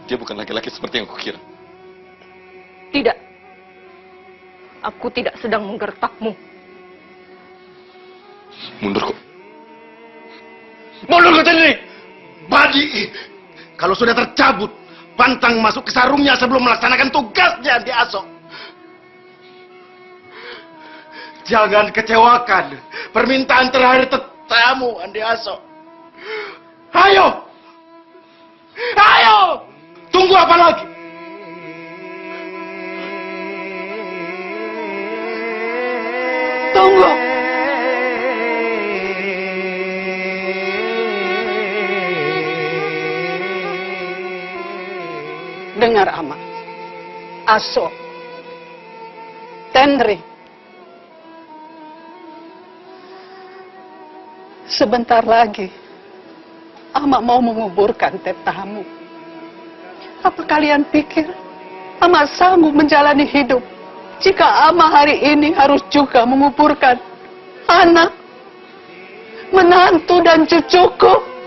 Dia bukan laki-laki seperti yang kukira.
Tidak. Aku tidak sedang menggertakmu.
Mundur kok. Mundur kok, Tendrik!
Badi, kalau sudah tercabut, pantang masuk ke sarungnya sebelum melaksanakan tugasnya di Asok. Jangan kecewakan permintaan terakhir tetamu Andi Asok. Ayo! Ayo! Tunggu apa lagi? Tunggu!
Dengar, Ama. Asok, Tendrik, sebentar lagi Ama mau menguburkan Tetamu. Apa kalian pikir Ama sanggup menjalani hidup jika Ama hari ini harus juga menguburkan anak, menantu dan cucuku?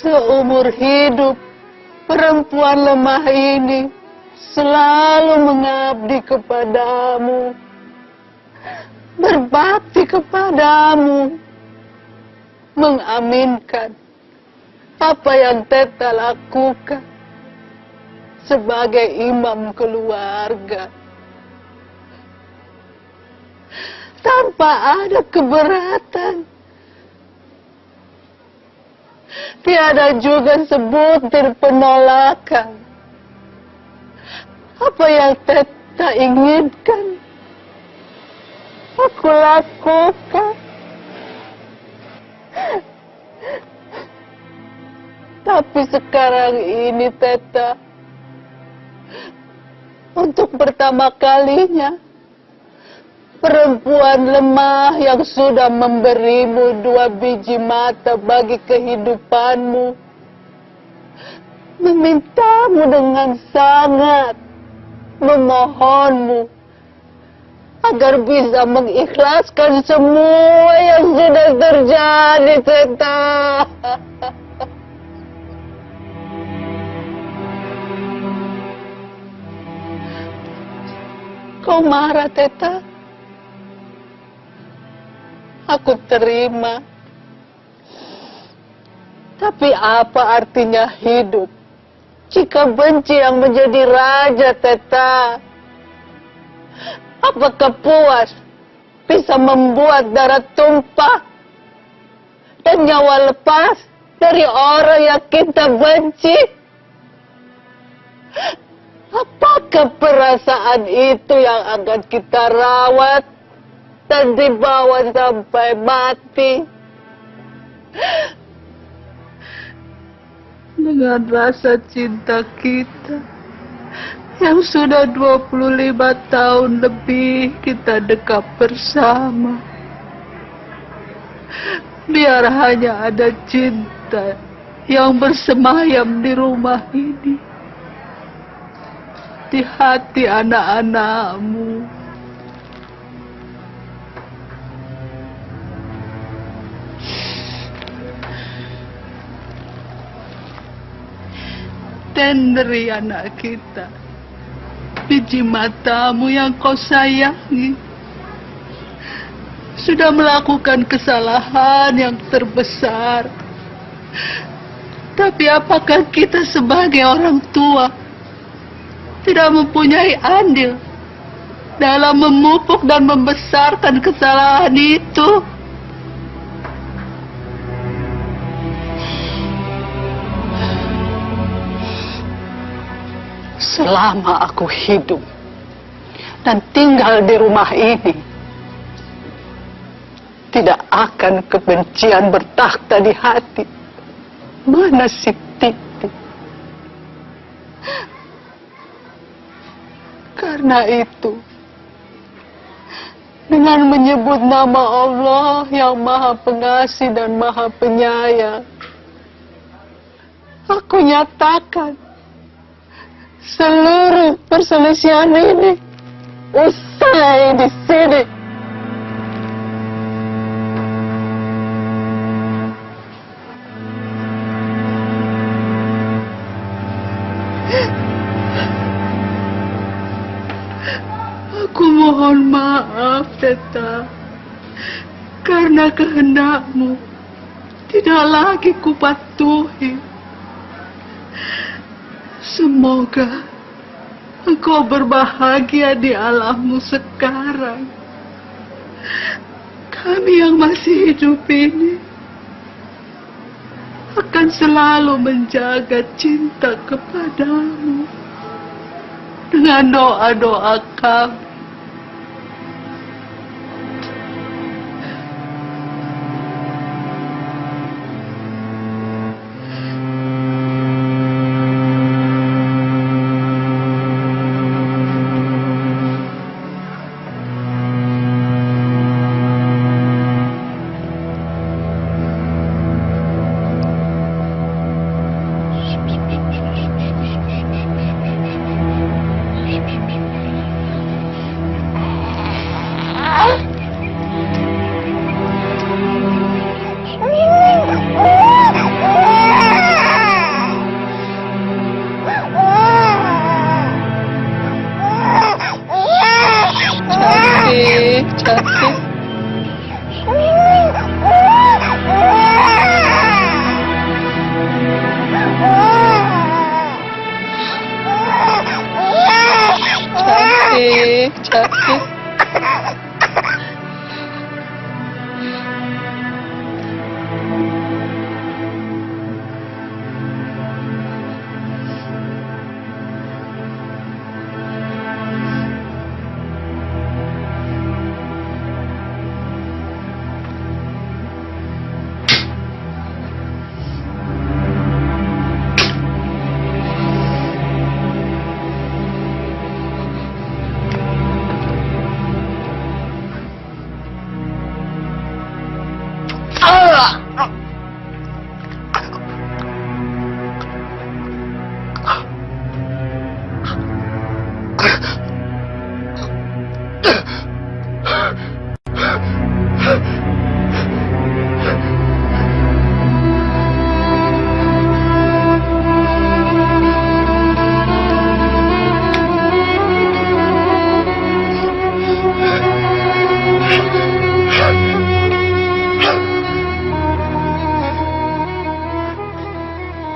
Seumur hidup, perempuan lemah ini selalu mengabdi kepadamu, berbakti kepadamu, mengaminkan apa yang Teta lakukan sebagai imam keluarga. Tanpa ada keberatan. Tiada juga sebutir penolakan. Apa yang Teta inginkan, aku lakukan. Tapi sekarang ini Teta, untuk pertama kalinya, perempuan lemah yang sudah memberimu 2 biji mata bagi kehidupanmu, memintamu dengan sangat, memohonmu agar bisa mengikhlaskan semua yang sudah terjadi, Teta. Kau marah, Teta? Aku terima. Tapi apa artinya hidup jika benci yang menjadi raja, Teta? Apakah puas bisa membuat darah tumpah dan nyawa lepas dari orang yang kita benci? Apakah perasaan itu yang akan kita rawat dan dibawa sampai mati? Dengan rasa cinta kita yang sudah 25 tahun lebih kita dekat bersama, biar hanya ada cinta yang bersemayam di rumah ini, di hati anak-anakmu. Tendri, anak kita, biji matamu yang kau sayangi, sudah melakukan kesalahan yang terbesar. Tapi apakah kita sebagai orang tua tidak mempunyai andil dalam memupuk dan membesarkan kesalahan itu? Selama aku hidup dan tinggal di rumah ini, tidak akan kebencian bertakhta di hati. Mana si Titi? Karena itu, dengan menyebut nama Allah yang Maha Pengasih dan Maha Penyayang, aku nyatakan seluruh perselisihan ini usai di sini. Aku mohon maaf, Teta, karena kehendakmu tidak lagi kupatuhi. Semoga engkau berbahagia di alammu sekarang. Kami yang masih hidup ini akan selalu menjaga cinta kepadamu dengan doa-doa kami.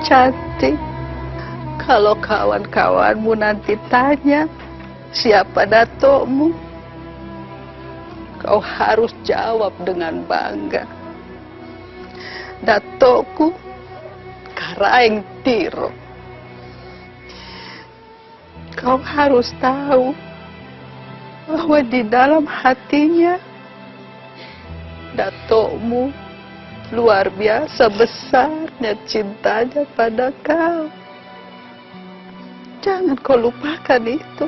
Cantik, kalau kawan-kawanmu nanti tanya siapa datukmu, kau harus jawab dengan bangga. Datukku Karaeng Tiro. Kau harus tahu bahwa di dalam hatinya datukmu luar biasa besarnya cintanya pada kau. Jangan kau lupakan itu.